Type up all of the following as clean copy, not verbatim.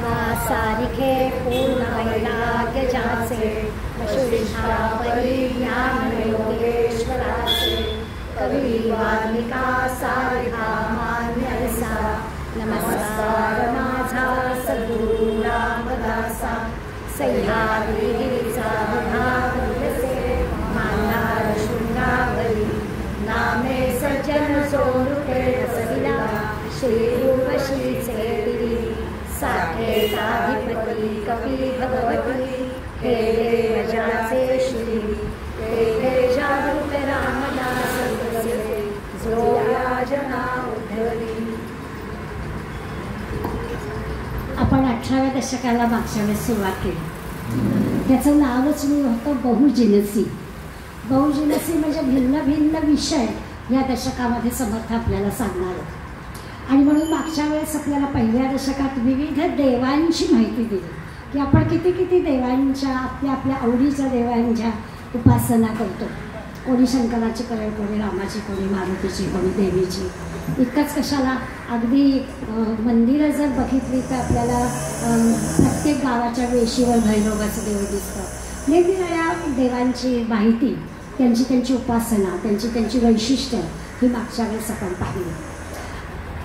सारिखे पूर्ण वैराग्य जाचे वशिष्ठा परिज्ञान योगेश्वराचे कवी वाल्मिका सारिखा मान्यसा नमस्कार माझा सद्गुरू रामदासा सह्याद्रीचा भाग दिसे मानणार शृंगावरी नामे सज्जन सोरुटे रसविला श्रीरूपशीचे साकेताधिपती कपी भगवती हे देवजाचे श्री हे जागृत रामदास जो याजना उद्धवली. आपण 18व्या दशकाला मागच्या वेळेस सुरुवात केली. त्याचं नावच मी होतं बहुजिनसी. बहुजिनसी म्हणजे भिन्न भिन्न विषय या दशकामध्ये समर्थ आपल्याला सांगणार आहेत. आणि म्हणून मागच्या वेळेस आपल्याला पहिल्या दशकात विविध देवांची माहिती दिली की आपण किती किती देवांच्या आपल्या आपल्या आवडीच्या देवांच्या उपासना करतो. कोणी शंकराची करेल, कोणी रामाची, कोणी मारुतीची, कोणी देवीची. इतकंच कशाला, अगदी मंदिरं जर बघितली तर आपल्याला प्रत्येक गावाच्या वेशीवर भैरवाचं देव दिसतं. वेगवेगळ्या देवांची माहिती, त्यांची उपासना, त्यांची वैशिष्ट्य ही मागच्या वेळेस आपण पाहिली.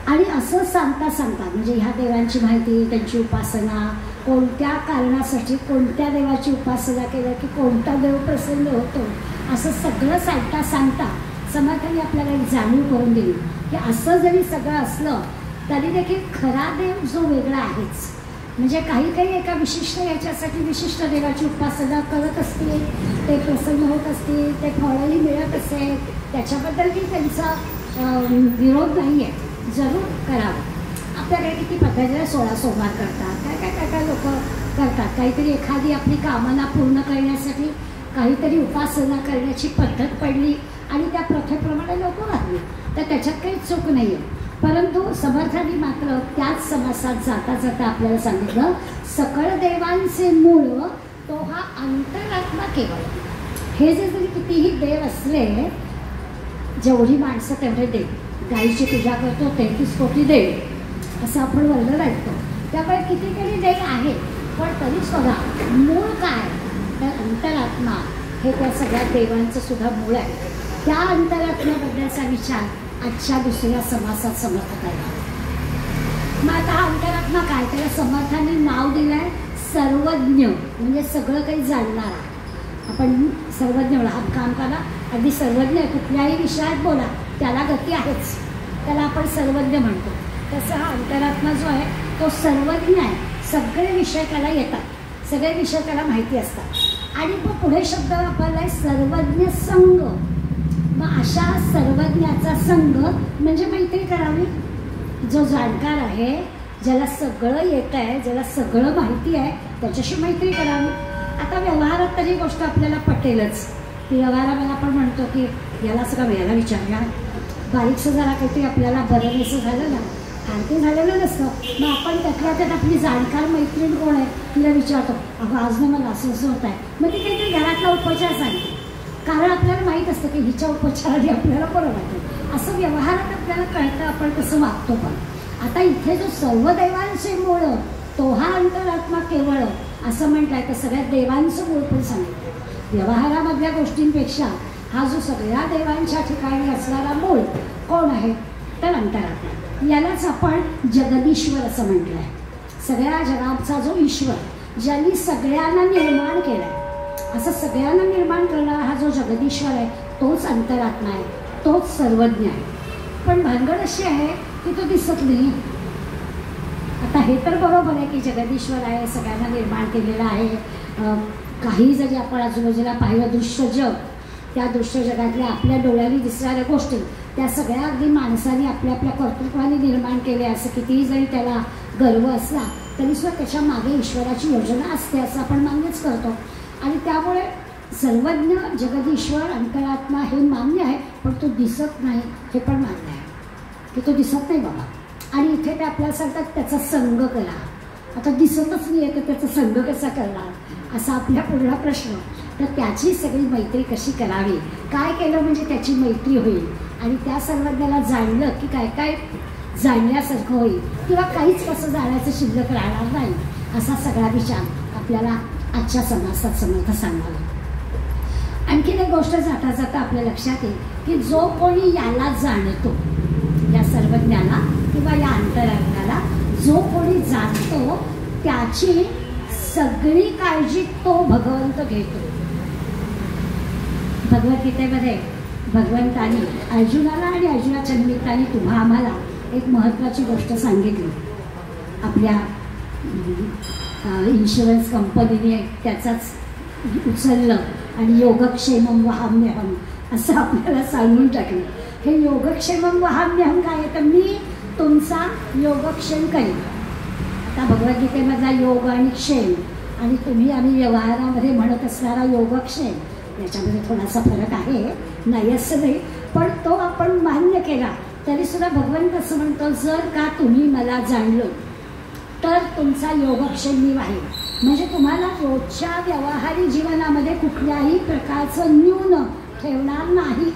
आणि असं सांगता सांगता म्हणजे ह्या देवांची माहिती, त्यांची उपासना, कोणत्या कारणासाठी कोणत्या देवाची उपासना केलं की कोणता देव प्रसन्न होतो, असं सगळं सांगता सांगता समर्थांनी आपल्याला एक जाणीव करून दिली की असं जरी सगळं असलं तरी देखील खरा देव जो वेगळा आहेच. म्हणजे काही काही एका विशिष्ट याच्यासाठी विशिष्ट देवाची उपासना करत असतील, ते प्रसन्न होत असतील, ते फळही मिळत असेल, त्याच्याबद्दलही त्यांचा विरोध नाही आहे. जरूर करावं. आपल्याकडे किती पद्धतीने 16 सोमवार करतात, काय लोक करतात. काहीतरी एखादी आपली कामना पूर्ण करण्यासाठी काहीतरी उपासना करण्याची पद्धत पडली आणि त्या प्रथेप्रमाणे लोक वागली तर त्याच्यात काही चूक नाही आहे. परंतु समर्थांनी मात्र त्याच समासात जाता जाता आपल्याला सांगितलं सकळ देवांचे मूळ तो हा अंतरात्मा केवळ. हे जे जरी कितीही देव असले, जेवढी माणसं तेवढे देव. गाईची पूजा करतो 33 कोटी देव असं आपण वर्णन ऐकतो. त्यामुळे कितीतरी देव आहे, पण तरी सुद्धा मूळ काय तर अंतरात्मा हे त्या सगळ्या देवांचं सुद्धा मूळ आहे. त्या अंतरात्म्याबद्दलचा विचार आजच्या दुसऱ्या समासात समर्थ करणार. मग आता हा अंतरात्मा काय, त्याला समर्थांनी नाव दिलं आहे सर्वज्ञ, म्हणजे सगळं काही जाणणारा. आपण सर्वज्ञ बोला, हा काम करा अगदी सर्वज्ञ आहे, कुठल्याही विषयात बोला त्याला गती आहेच, त्याला आपण सर्वज्ञ म्हणतो. तसं हा अंतरात्मा जो आहे तो सर्वज्ञ आहे. सगळे विषय त्याला येतात, सगळे विषय त्याला माहिती असतात. आणि मग पुढे शब्द वापरला आहे सर्वज्ञ संग. मग अशा सर्वज्ञाचा संग म्हणजे मैत्री करावी. जो जाणकार आहे, ज्याला सगळं येत आहे, ज्याला सगळं माहिती आहे, त्याच्याशी मैत्री करावी. आता व्यवहारात तरी गोष्ट आपल्याला पटेलच. ती व्यवहारामध्ये आपण म्हणतो की याला सगळं याला विचारणार, बारीकसं जरा काहीतरी आपल्याला बरं नसं झालं ना, आणखी झालेलं नसतं. मग आपण त्यातल्या त्यात आपली जाणकार मैत्रीण कोण आहे तिला विचारतो, अगं आज ना मला असं असं होत आहे. मग ती काहीतरी घरातला उपचार सांगते, कारण आपल्याला माहीत असतं की हिच्या उपचाराने आपल्याला बरं वाटेल. असं व्यवहारात आपल्याला कळतं, आपण कसं वागतो. पण आता इथे जो सर्व देवांचे मूळ तो हा अंतरात्मा केवळ असं म्हटलंय तर सगळ्या देवांचं मूळ पण सांगितलं. व्यवहारामधल्या गोष्टींपेक्षा हा जो सगळ्या देवांच्या ठिकाणी असणारा मूळ कोण आहे तर अंतरात्मा. यालाच आपण जगदीश्वर असं म्हटलं आहे. सगळ्या जगाचा जो ईश्वर, ज्यांनी सगळ्यांना निर्माण केलं आहे, असं सगळ्यांना निर्माण करणारा हा जो जगदीश्वर आहे तोच अंतरात्मा आहे, तोच सर्वज्ञ आहे. पण भानगड अशी आहे की तो दिसत नाही. आता हे तर बरोबर आहे की जगदीश्वर आहे, सगळ्यांना निर्माण केलेलं आहे. काही जरी आपण आजूबाजूला पाहिलं दृश्य जग, त्या दृश्य जगातल्या आपल्या डोळ्यांनी दिसणाऱ्या गोष्टी त्या सगळ्या अगदी माणसाने आपल्या आपल्या कर्तृत्वाने निर्माण केल्या. असं कितीही जरी त्याला गर्व असला तरीसुद्धा त्याच्या मागे ईश्वराची योजना असते असं आपण मान्यच करतो. आणि त्यामुळे सर्वज्ञ जगदीश्वर अंतरात्मा हे मान्य आहे, पण तो दिसत नाही हे पण मान्य आहे की तो दिसत नाही बाबा. आणि इथे ते आपल्याला सांगतात त्याचा संग करा. आता दिसतच नाही आहे तर त्याचा संग कसा करणार असा आपल्या पुढला प्रश्न. तर त्याची सगळी मैत्री कशी करावी, काय केलं म्हणजे त्याची मैत्री होईल. आणि त्या सर्वज्ञाला जाणलं की काय काय जाणण्यासारखं होईल किंवा काहीच कसं जाण्याचं शिल्लक राहणार नाही, असा सगळा विचार आपल्याला आजच्या समासात समर्थ सांगावा. आणखीन एक गोष्ट जाता जाता आपल्या लक्षात येईल की जो कोणी याला जाणतो, या सर्वज्ञाला किंवा या अंतरात्म्याला जो कोणी जाणतो त्याची सगळी काळजी तो भगवंत घेतो. भगवद्गीतेमध्ये भगवंतानी अर्जुनाला आणि अर्जुनाच्या निमित्ताने तुम्हा आम्हाला एक महत्त्वाची गोष्ट सांगितली. आपल्या इन्शुरन्स कंपनीने त्याचाच उचललं आणि योगक्षेमम वहाम्यहम असं आपल्याला सांगून टाकलं. हे योगक्षेमम वहाम्यहम काय आहे तर मी तुमचा योगक्षेम करेन. आता भगवद्गीतेमधला योग आणि क्षेम आणि तुम्ही आम्ही व्यवहारामध्ये म्हणत असणारा योगक्षेम याच्यामध्ये थोडासा फरक आहे, नाही असं नाही, पण तो आपण मान्य केला तरी सुद्धा भगवंत असं म्हणतो जर का तुम्ही मला जाणलं तर तुमचा योगक्षेम मी वाहेल. म्हणजे तुम्हाला रोजच्या व्यवहारी जीवनामध्ये कुठल्याही प्रकारचं न्यून ठेवणार नाही.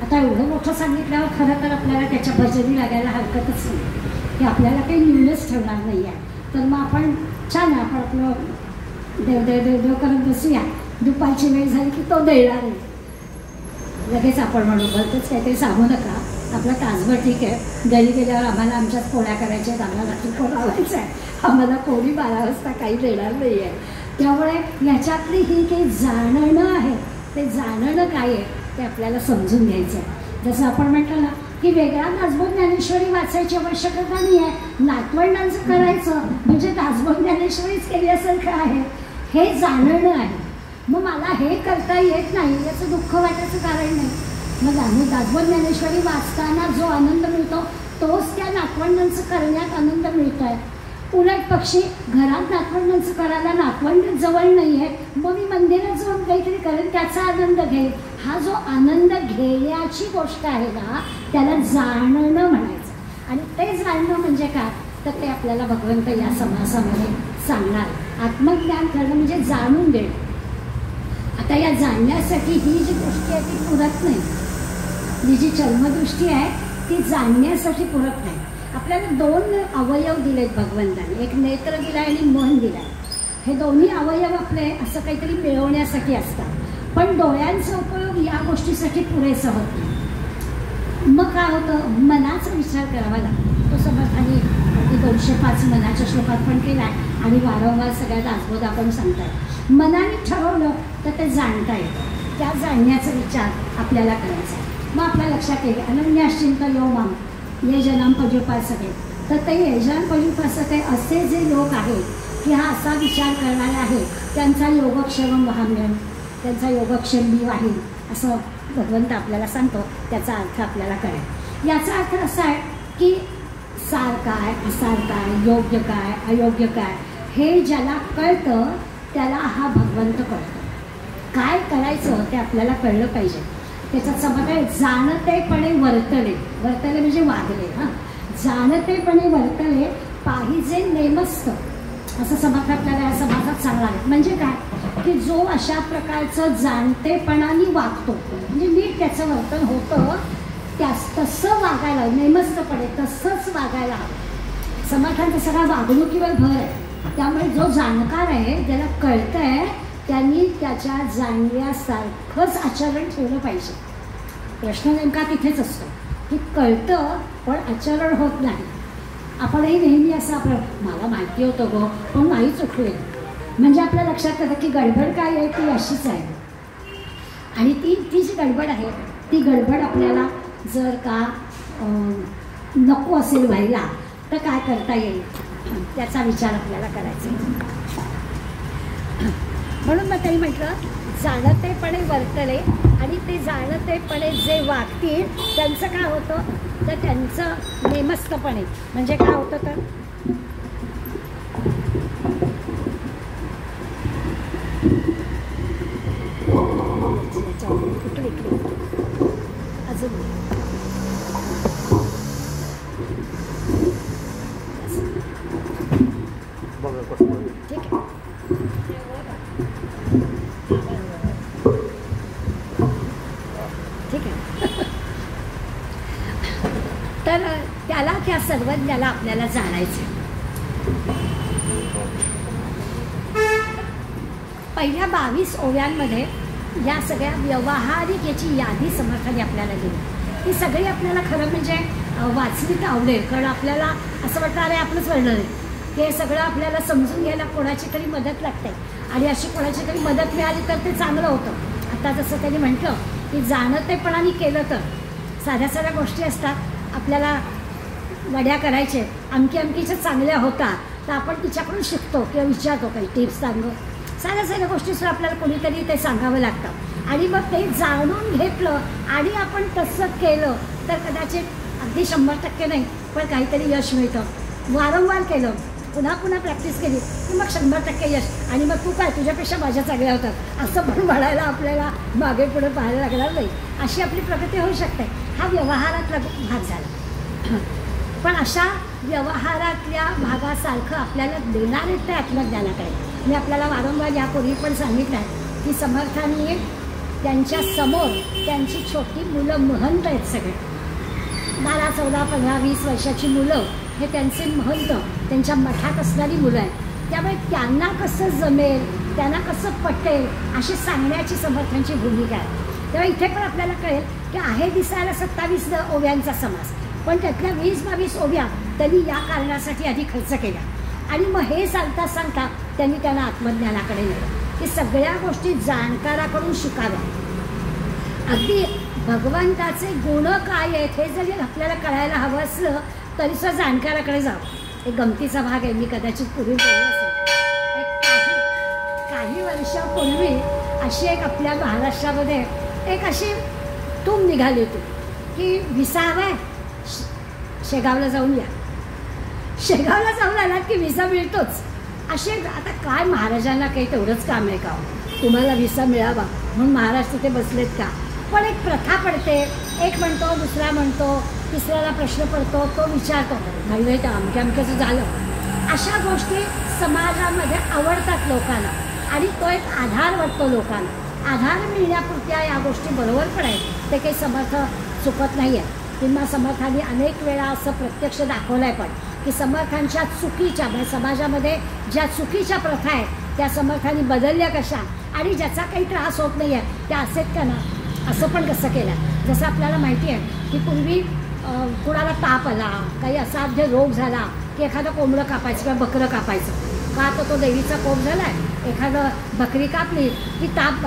आता एवढं मोठं सांगितल्यावर खरं तर आपल्याला त्याच्या भजनी लागायला हरकतच नाही की आपल्याला काही न्यूनच ठेवणार नाही आहे. तर मग आपण छान आपण आपलं देवदेव देवदेव करत बसूया. दुपारची वेळ झाली की तो देणार आहे लगेच आपण म्हणू भलतंच काहीतरी सांगू नका, आपला तासभर ठीक आहे, घरी गेल्यावर आम्हाला आमच्याच पोळ्या करायच्या आहेत, आम्हाला कोण लावायचं आहे, आम्हाला कोणी 12 वाजता काही देणार नाही आहे. त्यामुळे ह्याच्यातली ही काही जाणणं आहे ते जाणणं काय आहे ते आपल्याला समजून घ्यायचं आहे. जसं आपण म्हटलं ना की वेगळा दासबोध ज्ञानेश्वरी वाचायची आवश्यकता नाही आहे, नातवंडांचं करायचं म्हणजे दासबोध ज्ञानेश्वरीच केल्यासारखं आहे, हे जाणणं आहे. मग मला हे करता येत नाही याचं दुःख वाटायचं कारण नाही. मग दासबोध ज्ञानेश्वरी वाचताना जो आनंद मिळतो तोच त्या नातवंडांचं करण्यात आनंद मिळतो आहे. उलट पक्षी घरात नातवंडांचं करायला नातवंड जवळ नाही आहे, मग मी मंदिरात जाऊन काहीतरी करेन त्याचा आनंद घेईल. हा जो आनंद घेण्याची गोष्ट आहे ना त्याला जाणणं म्हणायचं. आणि ते जाणणं म्हणजे काय तर ते आपल्याला भगवंत या समासामध्ये सांगणार. आत्मज्ञान करणं म्हणजे जाणून घेणं. आता या जाणण्यासाठी ही जी दृष्टी आहे ती पुरत नाही. ही जी चर्मदृष्टी आहे ती जाणण्यासाठी पुरत नाही. आपल्याला 2 अवयव दिलेत भगवंताने, एक नेत्र दिला आणि मन दिला. हे दोन्ही अवयव आपले असं काहीतरी मिळवण्यासाठी असतात, पण डोळ्यांचा उपयोग या गोष्टीसाठी पुरेसा होत नाही. मग काय होतं मनाचा विचार करावा लागतो. तो समर्थाने 205 मनाच्या श्लोकात पण केला आहे आणि वारंवार सगळ्या दासबोध आपण सांगताय. मनाने ठरवलं तर ते जाणता येतं, त्या जाणण्याचा विचार आपल्याला करायचा. मग आपल्या लक्षात येईल अनन्याश्चिंत यो माम ये जनांपजोपासके. तर ते यजनांपजोपासके असे जे लोक आहेत की हा असा विचार करणारे आहेत त्यांचा योगक्षेम वहाम्यम, त्यांचा योगक्षेम मी वाहील असं भगवंत आपल्याला सांगतो. त्याचा अर्थ आपल्याला कळेल. याचा अर्थ असा आहे की सार काय असार काय योग्य काय अयोग्य काय हे ज्याला कळतं त्याला हा भगवंत कळतो. काय करायचं ते आपल्याला कळलं पाहिजे. त्याच्यात समज आहे जाणतेपणे वर्तले, वर्तले म्हणजे वागले. हां, जाणतेपणे वर्तले पाहिजे नेमस्त असं समर्थ आपल्याला या समाजात सांगणार आहे. म्हणजे काय की जो अशा प्रकारचं जाणतेपणाने वागतो म्हणजे नीट त्याचं वर्तन होतं त्यास तसं वागायला नेमस्तपणे तसंच वागायला हवं. समर्थांचा सगळा वागणुकीवर भर आहे. त्यामुळे जो जाणकार आहे ज्याला कळतं आहे त्यांनी त्याच्या जाणण्यासारखंच आचरण ठेवलं पाहिजे. प्रश्न नेमका तिथेच असतो की कळतं पण आचरण होत नाही. आपणही नेहमी असं आपलं मला माहिती होतं गो पण नाही चुकले म्हणजे आपल्या लक्षात येतं की गडबड काय आहे ती अशीच आहे. आणि ती जी गडबड आहे ती गडबड आपल्याला जर का नको असेल व्हायला तर काय करता येईल त्याचा विचार आपल्याला करायचा. म्हणून मग त्यांनी म्हटलं जाणतेपणे वर्तले आणि ते जाणतेपणे जे वागतील त्यांचं काय होतं तर त्यांचं नेमस्तपणे म्हणजे काय होतं तर अजून ठीक आहे. ठीक आहे. तर त्याला आपल्याला जाणायचं. पहिल्या 22 ओव्यांमध्ये या सगळ्या व्यवहारिक याची यादी समर्थाने आपल्याला दिली. ही सगळी आपल्याला खरं म्हणजे वाचली तर आवडेल, कारण आपल्याला असं वाटतं अरे आपलंच वर्णन आहे. हे सगळं आपल्याला समजून घ्यायला कोणाची तरी मदत लागते, आणि अशी कोणाची तरी मदत मिळाली तर ते चांगलं होतं. आता जसं त्यांनी म्हटलं की जाणतेपणाने केलं तर साध्या साध्या गोष्टी असतात, आपल्याला वड्या करायचे अमकीच्या चांगल्या होतात तर आपण तिच्याकडून शिकतो किंवा विचारतो काही टिप्स सांगू. साध्या साध्या गोष्टीसुद्धा आपल्याला कोणीतरी ते सांगावं लागतं, आणि मग ते जाणून घेतलं आणि आपण तसं केलं तर कदाचित अगदी 100% नाही पण काहीतरी यश मिळतं. वारंवार केलं, पुन्हा पुन्हा प्रॅक्टिस केली की मग 100% यश. आणि मग तू काय तुझ्यापेक्षा माझ्या चांगल्या होतात असं पण म्हणायला आपल्याला मागे पुढे पाहायला लागणार नाही, अशी आपली प्रगती होऊ शकते. हा व्यवहारातला भाग झाला. पण अशा व्यवहारातल्या भागासारखं आपल्याला देणारे ते आत्मज्ञानाकडे. मी आपल्याला वारंवार यापूर्वी पण सांगितलं आहे की समर्थांनी त्यांच्या समोर त्यांची छोटी मुलं महंत आहेत. सगळे 12, 14, 15, 20 वर्षाची मुलं हे त्यांचे महंत, त्यांच्या मठात असणारी मुलं आहेत. त्यामुळे त्यांना कसं जमेल, त्यांना कसं पटेल अशी सांगण्याची समर्थांची भूमिका आहे. तेव्हा इथे पण आपल्याला कळेल की आहे दिसायला 27 ओव्यांचा समास, पण त्यातल्या 20-22 ओव्या त्यांनी या कारणासाठी आधी खर्च केल्या. आणि मग हे सांगता सांगता त्यांनी त्यांना आत्मज्ञानाकडे नेलं की सगळ्या गोष्टी जाणकाराकडून शिकाव्या. अगदी भगवंताचे गुण काय आहेत हे जरी आपल्याला कळायला हवं असलं तरीसुद्धा जाणकाराकडे जावं. एक गमतीचा भाग आहे, मी कदाचित पूर्वी बोलले असेल. काही वर्षापूर्वी अशी एक आपल्या महाराष्ट्रामध्ये एक अशी तूम निघाली होती की विसा हवाय शेगावला जाऊन या. शेगावला जाऊन आलात की विसा मिळतोच. असे आता काय महाराजांना काही तेवढंच काम आहे का तुम्हाला विसा मिळावा म्हणून महाराज तिथे बसलेत का? पण एक प्रथा पडते, एक म्हणतो दुसरा म्हणतो, तिसऱ्याला प्रश्न पडतो, तो विचारतो नाही नाही तर अमक्याचं झालं. अशा गोष्टी समाजामध्ये आवडतात लोकांना आणि तो एक आधार वाटतो लोकांना. आधार मिळण्यापुरत्या या गोष्टी बरोबर पण आहेत, ते काही समर्थ चुकत नाही आहे. किंवा समर्थांनी अनेक वेळा असं प्रत्यक्ष दाखवलं आहे पण की समर्थांच्या चुकीच्या म्हणजे समाजामध्ये ज्या चुकीच्या प्रथा आहेत त्या समर्थांनी बदलल्या कशा, आणि ज्याचा काही त्रास होत नाही आहे त्या असेच का ना असं पण कसं केलं. जसं आपल्याला माहिती आहे की पूर्वी कुणाला ताप आला, काही असाध्य रोग झाला की एखादं कोंबडं कापायचं किंवा बकरं कापायचं. का तो देवीचा कोप झाला आहे, एखादं बकरी कापली की ताप.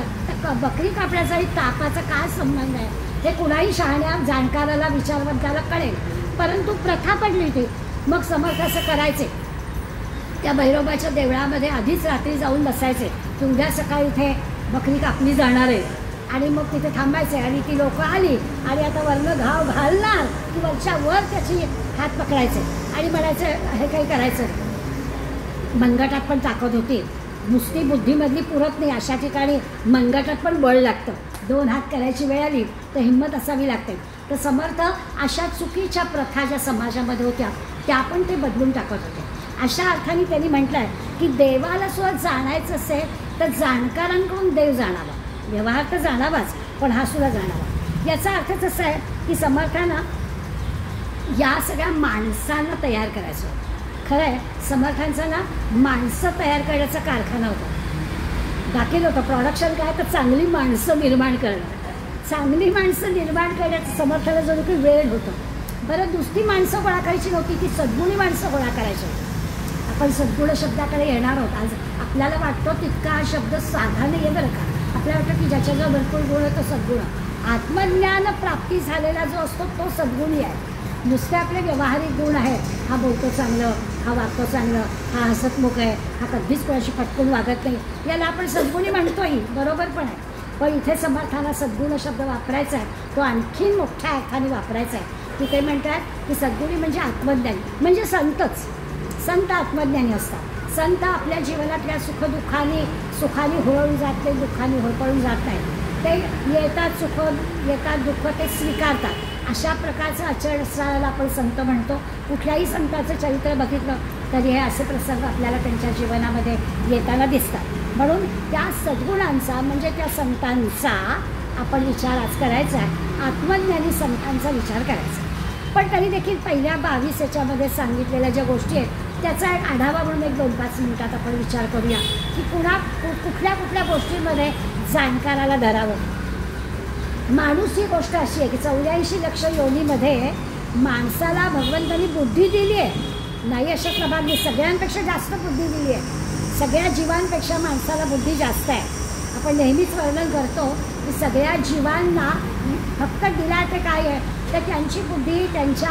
बकरी कापण्याचा आणि तापाचा काय संबंध आहे हे कुणाही शहाण्या जाणकाराला विचारवंताला कळेल. परंतु प्रथा पडली होती. मग समर्थ असं करायचे, त्या भैरोबाच्या देवळामध्ये आधीच रात्री जाऊन बसायचे की उद्या सकाळी इथे बकरी कापली जाणार आहे, आणि मग तिथे थांबायचे. आणि ती लोकं आली आणि आता वरनं घाव घालणार की वरच्या वर त्याची हात पकडायचे आणि म्हणायचे हे काही करायचं. मनगटात पण ताकद होती, नुसती बुद्धीमधली पुरत नाही. अशा ठिकाणी मनगटात पण बळ लागतं. 2 हात करायची वेळ आली तर हिंमत असावी लागते. तर समर्थ अशा चुकीच्या प्रथा ज्या समाजामध्ये होत्या त्या पण ते बदलून टाकत होते. अशा अर्थाने त्यांनी म्हटलं आहे की देवाला सुद्धा जाणायचं असेल तर जाणकारांकडून देव जाणावा. व्यवहार तर जाणावाच पण हा सुद्धा जाणावा. याचा अर्थच असा आहे की समर्थांना या सगळ्या माणसांना तयार करायचं. खरं आहे समर्थांचा ना माणसं तयार करण्याचा कारखाना होता. दाखल होतं प्रोडक्शन काय तर चांगली माणसं निर्माण करणं. चांगली माणसं निर्माण करण्याचं समर्थाला जणू काही वेळ होतं. बरं नुसती माणसं गोळा करायची नव्हती, ती सद्गुणी माणसं गोळा करायची होती. आपण सद्गुण शब्दाकडे येणार आहोत. आज आपल्याला वाटतो तितका हा शब्द साधा नाही आहे बरं का. आपल्याला वाटतं की ज्याच्याजवळ भरपूर गुण आहे तो सद्गुण. आत्मज्ञान प्राप्ती झालेला जो असतो तो सद्गुणी आहे. नुसते आपले व्यावहारिक गुण आहेत, हा बोलतो चांगलं, हा वागतो चांगलं, हा हसतमुख आहे, हा कधीच कोणाशी पटकून वागत नाही, याला आपण सद्गुणी म्हणतोही बरोबर पण आहे. पण इथे समर्थांना सद्गुण शब्द वापरायचा आहे तो आणखीन मोठ्या अर्थाने वापरायचा आहे. तिथे म्हणतात की सद्गुणी म्हणजे आत्मज्ञानी, म्हणजे संतच. संत आत्मज्ञानी असतात. संत आपल्या जीवनातल्या सुखाने हुरळून जात नाही, दुःखाने होरपळून जात नाही. ते येतात सुख येतात दुःख ते स्वीकारतात. अशा प्रकारचं आचरण असणाऱ्याला आपण संत म्हणतो. कुठल्याही संताचं चरित्र बघितलं तरी हे असे प्रसंग आपल्याला त्यांच्या जीवनामध्ये येताना दिसतात. म्हणून त्या सद्गुणांचा म्हणजे त्या संतांचा आपण विचार आज करायचा आहे. आत्मज्ञानी संतांचा विचार करायचा. पण तरी देखील पहिल्या 22 याच्यामध्ये सांगितलेल्या ज्या गोष्टी आहेत त्याचा एक आढावा म्हणून एक 2-5 मिनिटात आपण विचार करूया की कुठल्या कुठल्या गोष्टींमध्ये जाणकाराला धरावं. माणूस ही गोष्ट अशी आहे की 84 लक्ष योनीमध्ये माणसाला भगवंतांनी बुद्धी दिली आहे, नाही अशा प्रभागली, सगळ्यांपेक्षा जास्त बुद्धी दिली आहे. सगळ्या जीवांपेक्षा माणसाला बुद्धी जास्त आहे. आपण नेहमीच वर्णन करतो की सगळ्या जीवांना फक्त दिला ते काय आहे तर त्यांची बुद्धी त्यांच्या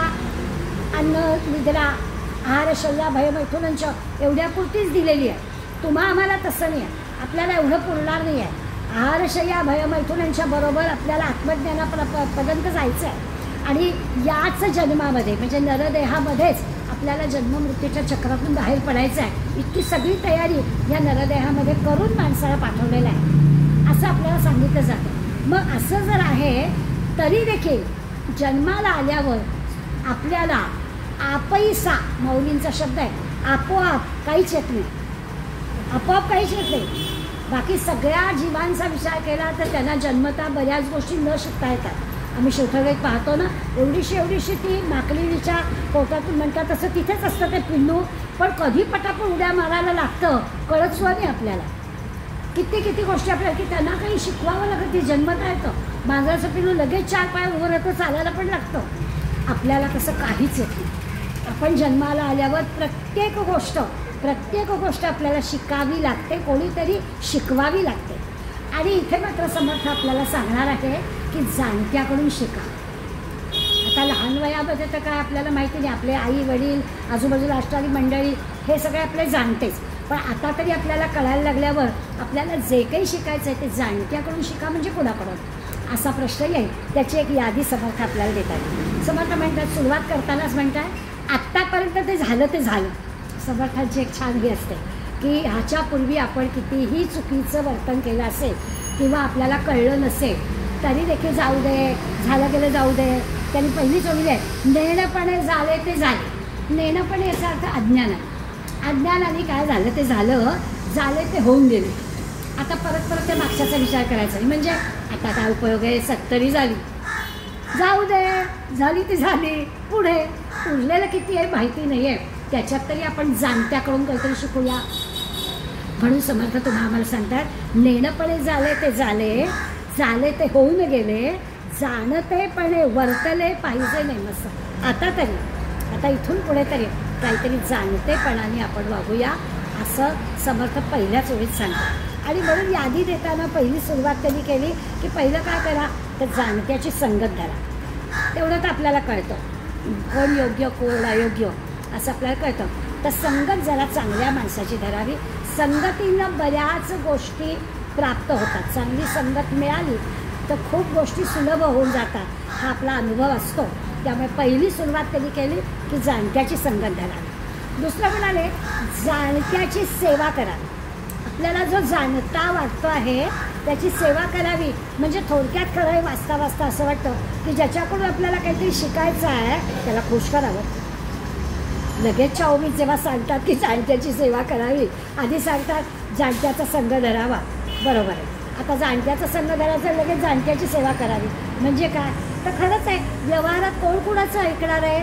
अन्न निद्रा आहार शय्या भयमैथुनांच्या एवढ्यापुरतीच दिलेली आहे. तुम्हा आम्हाला तसं नाही आहे, आपल्याला एवढं पुरणार नाही आहे. आहार शय्या भयमैथुनांच्या बरोबर आपल्याला आत्मज्ञानापर्यंत जायचं आहे आणि याच जन्मामध्ये म्हणजे नरदेहामध्येच आपल्याला जन्ममृत्यूच्या चक्रातून बाहेर पडायचं आहे. इतकी सगळी तयारी या नरदेहामध्ये करून माणसाला पाठवलेलं आहे असं आपल्याला सांगितलं जातं. मग असं जर आहे तरी देखील जन्माला आल्यावर आपल्याला आपैसा माऊलींचा शब्द आहे, आपोआप काहीच येत नाही, आपोआप काहीच येत नाही. बाकी सगळ्या जीवांचा विचार केला तर त्यांना जन्मता बऱ्याच गोष्टी न शिकता येतात. आम्ही शिवथळेत पाहतो ना, एवढीशी ती माकलीच्या पोटातून म्हणतात तसं तिथेच असतं ते पिल्लू, पण कधी पटापट उड्या मारायला लागतं कळत सुद्धा नाही आपल्याला. किती गोष्टी आपल्याला की त्यांना काही शिकवावं लागतं, ती जन्मता येतं. मांजराचं पिल्लू लगेच 4 पाय उभं राहतं, चालायला पण लागतं. आपल्याला तसं काहीच येत नाही. आपण जन्माला आल्यावर प्रत्येक गोष्ट आपल्याला शिकावी लागते, कोणीतरी शिकवावी लागते. आणि इथे मात्र समर्थ आपल्याला सांगणार आहे की जाणत्याकडून शिका. आता लहान वयामध्ये तर काय आपल्याला माहिती नाही, आपले आई वडील आजूबाजूला असणारी मंडळी हे सगळे आपले जाणतेच. पण आता तरी आपल्याला कळायला लागल्यावर आपल्याला जे काही शिकायचं आहे ते जाणत्याकडून शिका. म्हणजे कुणाकडून असा प्रश्न येईल, त्याची एक यादी समर्थ आपल्याला देतात. समर्थ म्हणतात, सुरुवात करतानाच म्हणतात आत्तापर्यंत ते झालं. समर्थांची एक छान ही असते की ह्याच्यापूर्वी आपण कितीही चुकीचं वर्तन केलं असेल किंवा आपल्याला कळलं नसेल तरी देखील जाऊ दे, झालं गेलं जाऊ दे. त्यांनी पहिलीच ओळी आहे, नेणपणे झाले ते झाले. नेणपणे याचा अर्थ अज्ञान आहे. अज्ञानाने काय झालं ते झाले ते होऊन गेले. आता परत ते मागच्याचा विचार करायचा नाही. म्हणजे आता काय उपयोग आहे, 70 झाली, जाऊ दे, झाली ती झाली. पुढे उरलेलं किती आहे माहिती नाही आहे, त्याच्यात तरी आपण जाणत्याकडून काहीतरी शिकूया. म्हणून समर्थ तुम्हाला आम्हाला सांगतात, नेणपणे झाले ते ते होऊन गेले, जाणतेपणे वर्तले पाहिजे नेमसं. आता इथून पुढे तरी काहीतरी जाणतेपणाने आपण वागूया असं समर्थ पहिल्याच ओळीत सांगतात. आणि म्हणून यादी देताना पहिली सुरुवात त्यांनी केली की पहिलं काय करा तर जाणत्याची संगत धरा. तेवढं तर आपल्याला कळतं कोण योग्य कोण अयोग्य असं आपल्याला कळतं. तर संगत जरा चांगल्या माणसाची धरावी. संगतीनं बऱ्याच गोष्टी प्राप्त होतात. चांगली संगत मिळाली तर खूप गोष्टी सुलभ होऊन जातात, हा आपला अनुभव असतो. त्यामुळे पहिली सुरुवात त्यांनी केली की जाणत्याची संगत धरावी. दुसरं म्हणाले जाणत्याची सेवा करावी. आपल्याला जो जाणता वाटतो आहे त्याची सेवा करावी. म्हणजे थोडक्यात खरं आहे, वाचता असं वाटतं की ज्याच्याकडून आपल्याला काहीतरी शिकायचं आहे त्याला खुश करावं. लगेच चाऊमीत जेव्हा सांगतात की जाणत्याची सेवा करावी, आधी सांगतात जाणत्याचा संघ धरावा. बरोबर आहे. आता जाणत्याचा संघ धरायचा, लगेच जाणत्याची सेवा करावी म्हणजे काय तर खरंच आहे, व्यवहारात कोण कुणाचं ऐकणार आहे,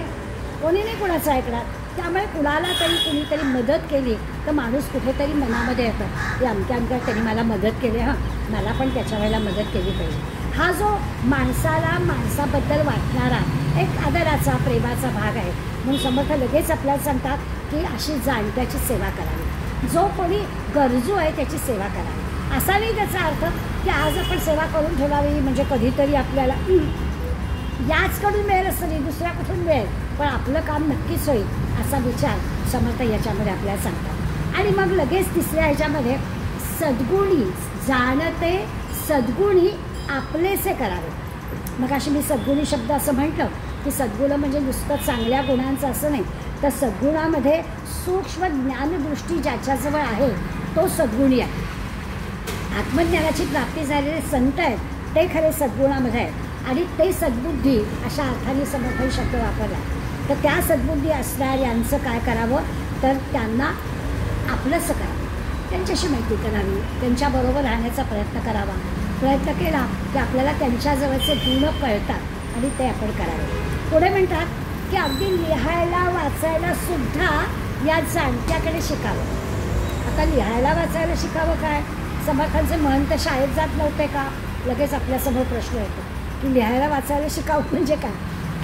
कोणी नाही कुणाचं ऐकणार. त्यामुळे कुणाला तरी कुणीतरी मदत केली तर माणूस कुठेतरी मनामध्ये येतं की अमक्या त्यांनी मला मदत केली, हां मला पण त्याच्या वेळेला मदत केली पाहिजे. हा जो माणसाबद्दल वाटणारा एक आदराचा प्रेमाचा भाग आहे. म्हणून समर्थ लगेच आपल्याला सांगतात की अशी जाणत्याची सेवा करावी. जो कोणी गरजू आहे त्याची सेवा करावी. असा नाही त्याचा अर्थ की आज आपण सेवा करून ठेवावी म्हणजे कधीतरी आपल्याला याचकडून मिळेल असं नाही, दुसऱ्याकडून मिळेल पण आपलं काम नक्कीच होईल असा विचार समर्थ याच्यामध्ये आपल्याला सांगतात. आणि मग लगेच तिसऱ्या ह्याच्यामध्ये सद्गुणी जाणते सद्गुणी आपलेसे करावे. मग अशी मी सद्गुणी शब्द असं म्हटलं की सद्गुण म्हणजे नुसतं चांगल्या गुणांचं असं नाही, तर सद्गुणामध्ये सूक्ष्म ज्ञानदृष्टी ज्याच्याजवळ आहे तो सद्गुणी आहे. आत्मज्ञानाची प्राप्ती झालेले संत आहेत ते खरे सद्गुणामध्ये आहेत आणि ते सद्बुद्धी अशा अर्थाने समर्थ शब्द वापरला. तर त्या सद्बुद्धी असणाऱ्यांचं काय करावं तर त्यांना आपलंसं करावं, त्यांच्याशी माहिती करावी, त्यांच्याबरोबर राहण्याचा प्रयत्न करावा. प्रयत्न केला की आपल्याला त्यांच्याजवळचे गुण कळतात आणि ते आपण करावे. पुढे म्हणतात की अगदी लिहायला वाचायला सुद्धा या जाणत्याकडे शिकावं. आता लिहायला वाचायला शिकावं काय? समर्थांचे मन तर शाळेत जात नव्हते का? लगेच आपल्यासमोर प्रश्न येतो की लिहायला वाचायला शिकावं म्हणजे काय?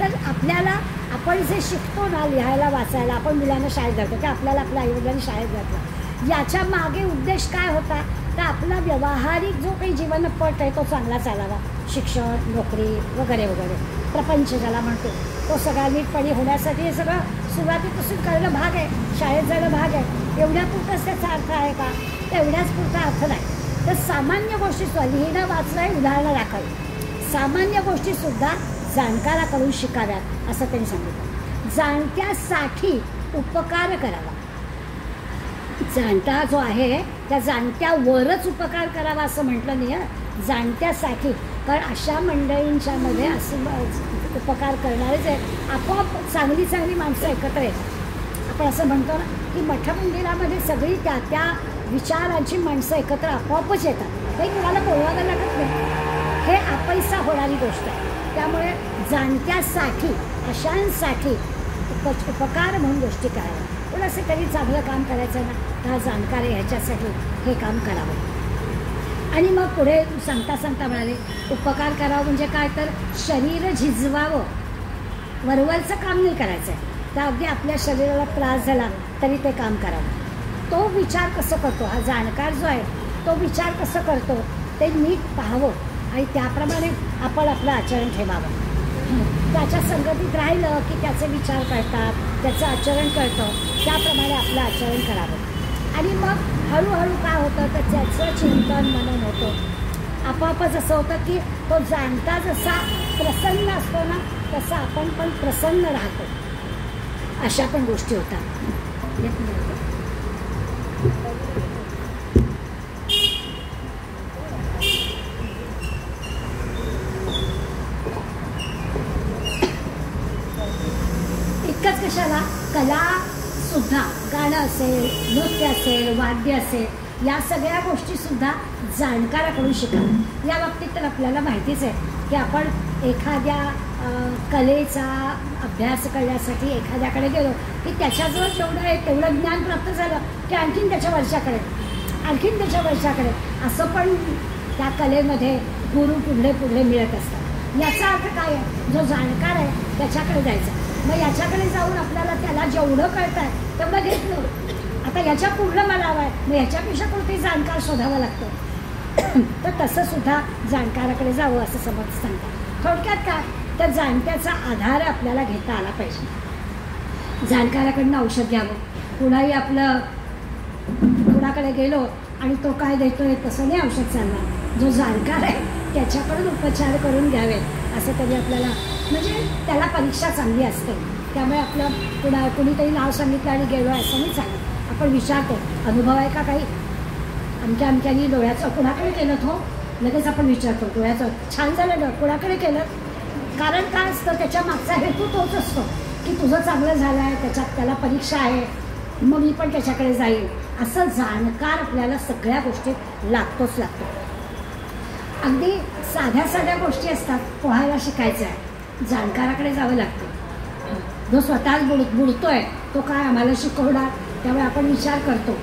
तर आपल्याला आपण जे शिकतो ना लिहायला वाचायला, आपण मुलांना शाळेत जातो की आपल्याला आपल्या आईवडिलांनी शाळेत घातलं, याच्या मागे उद्देश काय होता? तर आपला व्यावहारिक जो काही जीवनपट आहे तो चांगला चालावा. शिक्षण, नोकरी वगैरे वगैरे, प्रपंच ज्याला म्हणतो, तो सगळा नीटपणे होण्यासाठी हे सगळं सुरुवातीपासून करणं भाग आहे, शाळेत जाणं भाग आहे. एवढ्यापुरताच त्याचा अर्थ आहे का? तेवढ्याच पुरता अर्थ नाही. तर सामान्य गोष्टीसुद्धा लिहिणं वाचणं उदाहरणं राखावी. सामान्य गोष्टीसुद्धा जाणकाराकडून शिकाव्यात असं त्यांनी सांगितलं. जाणत्यासाठी उपकार करावा. जाणता जो आहे त्या जाणत्यावरच उपकार करावा असं म्हटलं नाही हं, जाणत्यासाठी. कारण अशा मंडळींच्या मध्ये असं उपकार करणारेच आहेत. आपोआप चांगली चांगली माणसं एकत्र येतात. आपण असं म्हणतो ना की मठमंदिरामध्ये सगळी त्या त्या विचारांची माणसं एकत्र आपोआपच येतात. काही कुणाला बोलवायला लागत नाही. हे आपैसा होणारी गोष्ट आहे. त्यामुळे जाणत्यासाठी, अशांसाठी उपकार म्हणून गोष्टी कराव्या. पण असं कधी चांगलं काम करायचं ना तर हा जाणकार आहे, ह्याच्यासाठी हे काम करावं. आणि मग पुढे सांगता सांगता म्हणाले उपकार करावं म्हणजे काय? तर शरीर झिजवावं, वरवरचं काम नाही करायचं आहे. तर अगदी आपल्या शरीराला त्रास झाला तरी ते काम करावं. तो विचार कसं करतो, हा जाणकार जो आहे तो विचार कसं करतो ते नीट पाहावं आणि त्याप्रमाणे आपण आपलं आचरण ठेवावं. त्याच्या संगतीत राहिलं की त्याचे विचार कळतात, त्याचं आचरण कळतं, त्याप्रमाणे आपलं आचरण करावं. आणि मग हळूहळू काय होतं तर त्याचं चिंतन मनन होतं. आपोआपच असं होतं की तो जाणता जसा प्रसन्न असतो ना तसा आपण पण प्रसन्न राहतो. अशा पण गोष्टी होतात. इतकंच कशाला, कलासुद्धा, गाणं असेल, नृत्य असेल, वाद्य असेल, या सगळ्या गोष्टीसुद्धा जाणकाराकडून शिकावं. या बाबतीत तर आपल्याला माहितीच आहे की आपण एखाद्या कलेचा अभ्यास करण्यासाठी एखाद्याकडे गेलो की त्याच्याजवळ जेवढं आहे तेवढं ज्ञान प्राप्त झालं की आणखीन त्याच्या वर्षाकडे, आणखीन त्याच्या वर्षाकडे, असं पण त्या कलेमध्ये गुरु पुढले पुढले मिळत असतात. याचा अर्थ काय आहे? जो जाणकार आहे त्याच्याकडे जायचं. मग याच्याकडे जाऊन आपल्याला त्याला जेवढं कळतं आहे तेवढं घेतलं. आता याच्या पूर्ण मला हवं आहे, मग याच्यापेक्षा कोणतेही जाणकार शोधावं लागतं. तर तसं सुद्धा जाणकाराकडे जावं असं समज सांगतात. थोडक्यात काय तर जाणत्याचा आधार आपल्याला घेता आला पाहिजे. जाणकाराकडनं औषध घ्यावं. कुणाही आपलं कुणाकडे गेलो आणि तो काय देतोय तसं नाही औषध चालणार. जो जाणकार आहे त्याच्याकडून उपचार करून घ्यावे असं तरी आपल्याला, म्हणजे त्याला परीक्षा चांगली असते. त्यामुळे आपलं कुणीतरी नाव सांगितलं आणि गेलो असं नाही चालत. आपण विचारतो अनुभव आहे का काही, अमक्यानी डोळ्याचं कुणाकडे केलं तो, लगेच आपण विचारतो डोळ्याचं छान झालं डोळं कुणाकडे केलं. कारण काय असतं त्याच्या मागचा हेतू तोच असतो की तुझं चांगलं झालं आहे, त्याच्यात त्याला परीक्षा आहे, मग मी पण त्याच्याकडे जाईल. असं जाणकार आपल्याला सगळ्या गोष्टीत लागतोच लागतो. अगदी साध्या साध्या गोष्टी असतात, पोहायला शिकायचं आहे, जाणकाराकडे जावं लागतं. जो स्वतःच बुडतोय तो काय आम्हाला शिकवणार. त्यामुळे आपण विचार करतो.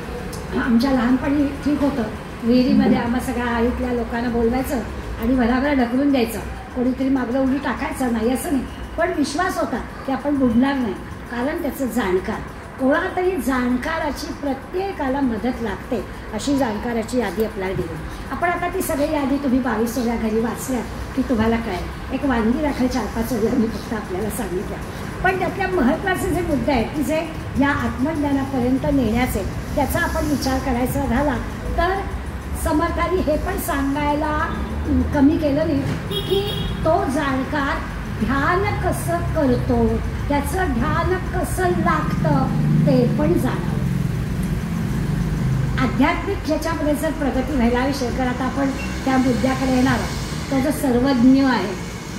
आमच्या लहानपणी ठीक होतं, विहिरीमध्ये आम्हा सगळ्या आईतल्या लोकांना बोलवायचं आणि भराभरा ढकलून द्यायचं. कोणीतरी मागलं उडी टाकायचं नाही असं नाही, पण विश्वास होता की आपण बुडणार नाही, कारण त्याचं जाणकार. कोणा तरी जाणकाराची प्रत्येकाला मदत लागते. अशी जाणकाराची यादी आपल्याला दिली. आपण आता ती सगळी यादी तुम्ही 22व्या घरी वाचल्या की तुम्हाला कळेल. एक वानगी राखेल 4-5 वेळा मी फक्त आपल्याला सांगितल्या. पण त्यातल्या महत्त्वाचे जे मुद्दे आहेत की जे या आत्मज्ञानापर्यंत नेण्याचे, त्याचा आपण विचार करायचा झाला तर समर्थांनी हे पण सांगायला कमी केलं नाही की तो जाणकार ध्यान कसं करतो, त्याचं ध्यान कसं लागतं ते पण जाणावं. आध्यात्मिक ह्याच्यामध्ये जर प्रगती व्हायला हवी शेखर, आता आपण त्या मुद्द्याकडे येणार आहोत. तो जो सर्वज्ञ आहे,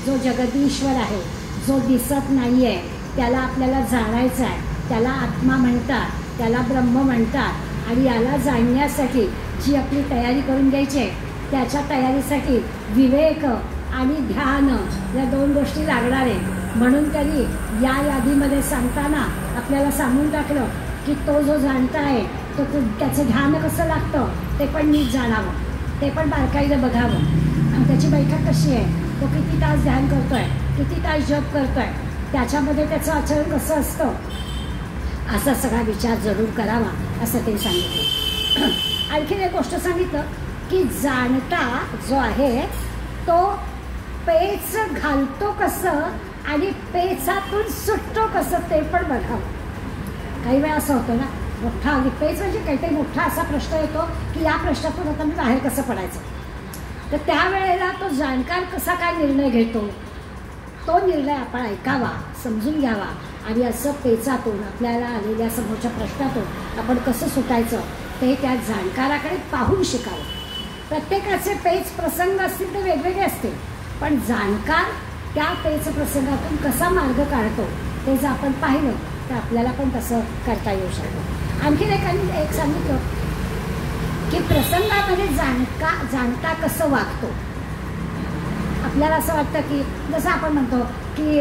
जो जगदीश्वर आहे, जो दिसत नाही आहे, त्याला आपल्याला जाणायचं आहे. त्याला आत्मा म्हणतात, त्याला ब्रह्म म्हणतात. आणि याला जाणण्यासाठी जी आपली तयारी करून घ्यायची आहे, त्याच्या तयारीसाठी विवेक आणि ध्यान या 2 गोष्टी लागणार आहेत. म्हणून त्यांनी या यादीमध्ये सांगताना आपल्याला सांगून टाकलं की तो जो जाणता आहे तो त्याचं ध्यान कसं लागतं ते पण नीट जाणावं, ते पण बारकाईनं बघावं. आणि त्याची बैठक कशी आहे, तो किती तास ध्यान करतोय, किती तास जप करतोय, त्याच्यामध्ये त्याचं आचरण कसं असतं, असा सगळा विचार जरूर करावा असं ते सांगितलं. आणखीन एक गोष्ट सांगितलं की जाणता जो आहे तो पेच घालतो कसं आणि पेचातून सुटतो कसं ते पण बघावं. काही वेळा असं होतं ना, मोठा पेच म्हणजे काहीतरी मोठा असा प्रश्न येतो की या प्रश्नातून आता मी बाहेर कसं पडायचं, तर त्यावेळेला तो जाणकार कसा काय निर्णय घेतो तो निर्णय आपण ऐकावा, समजून घ्यावा आणि असं पेचातून आपल्याला आलेल्या समोरच्या प्रश्नातून आपण कसं सुटायचं ते त्या जाणकाराकडे पाहून शिकावं. प्रत्येकाचे पेच प्रसंग असतील ते वेगवेगळे असतील, पण जाणकार त्या पेच प्रसंगातून कसा मार्ग काढतो ते जर आपण पाहिलं तर आपल्याला पण तसं करता येऊ शकतं. आणखीन एक सांगितलं की प्रसंगामध्ये जाणता कसं वागतो. आपल्याला असं वाटतं की जसं आपण म्हणतो की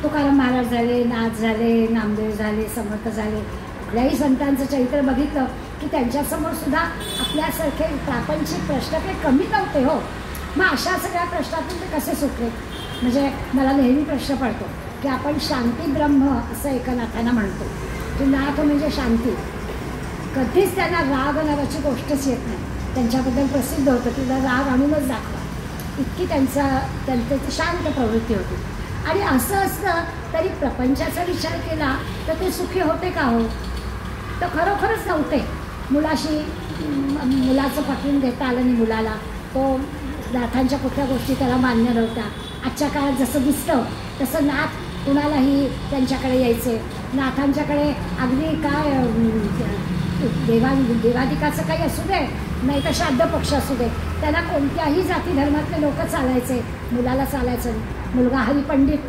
तुकाराम महाराज झाले, नाथ झाले, नामदेव झाले, समर्थ झाले, कुठल्याही संतांचं चरित्र बघितलं की त्यांच्यासमोर सुद्धा आपल्यासारखे प्रापंचिक प्रश्न काही कमी नव्हते हो. मग अशा सगळ्या प्रश्नातून ते कसे सुटले. म्हणजे मला नेहमी प्रश्न पडतो की आपण शांती ब्रह्म असं एका नाथांना म्हणतो की नाथ म्हणजे शांती. कधीच त्यांना राग नावाची गोष्टच येत नाही. त्यांच्याबद्दल प्रसिद्ध होतं की राग आणूनच दाखवा, इतकी त्यांची शांत प्रवृत्ती होती. आणि असं असलं तरी प्रपंचाचा विचार केला तर ते सुखी होते का हो, तर खरोखरच नव्हते. मुलाचं पटवून देता आलं नाही मुलाला, तो नाथांच्या कुठल्या गोष्टी त्याला मान्य नव्हत्या. आजच्या काळात जसं दिसतं तसं नाथ कुणालाही त्यांच्याकडे यायचे. नाथांच्याकडे अगदी काय देवादिकाचं काही असू दे, नाही तर श्राद्ध पक्ष असू दे, त्यांना कोणत्याही जाती धर्मातले लोक चालायचे, मुलाला चालायचं नाही. मुलगा हरिपंडित,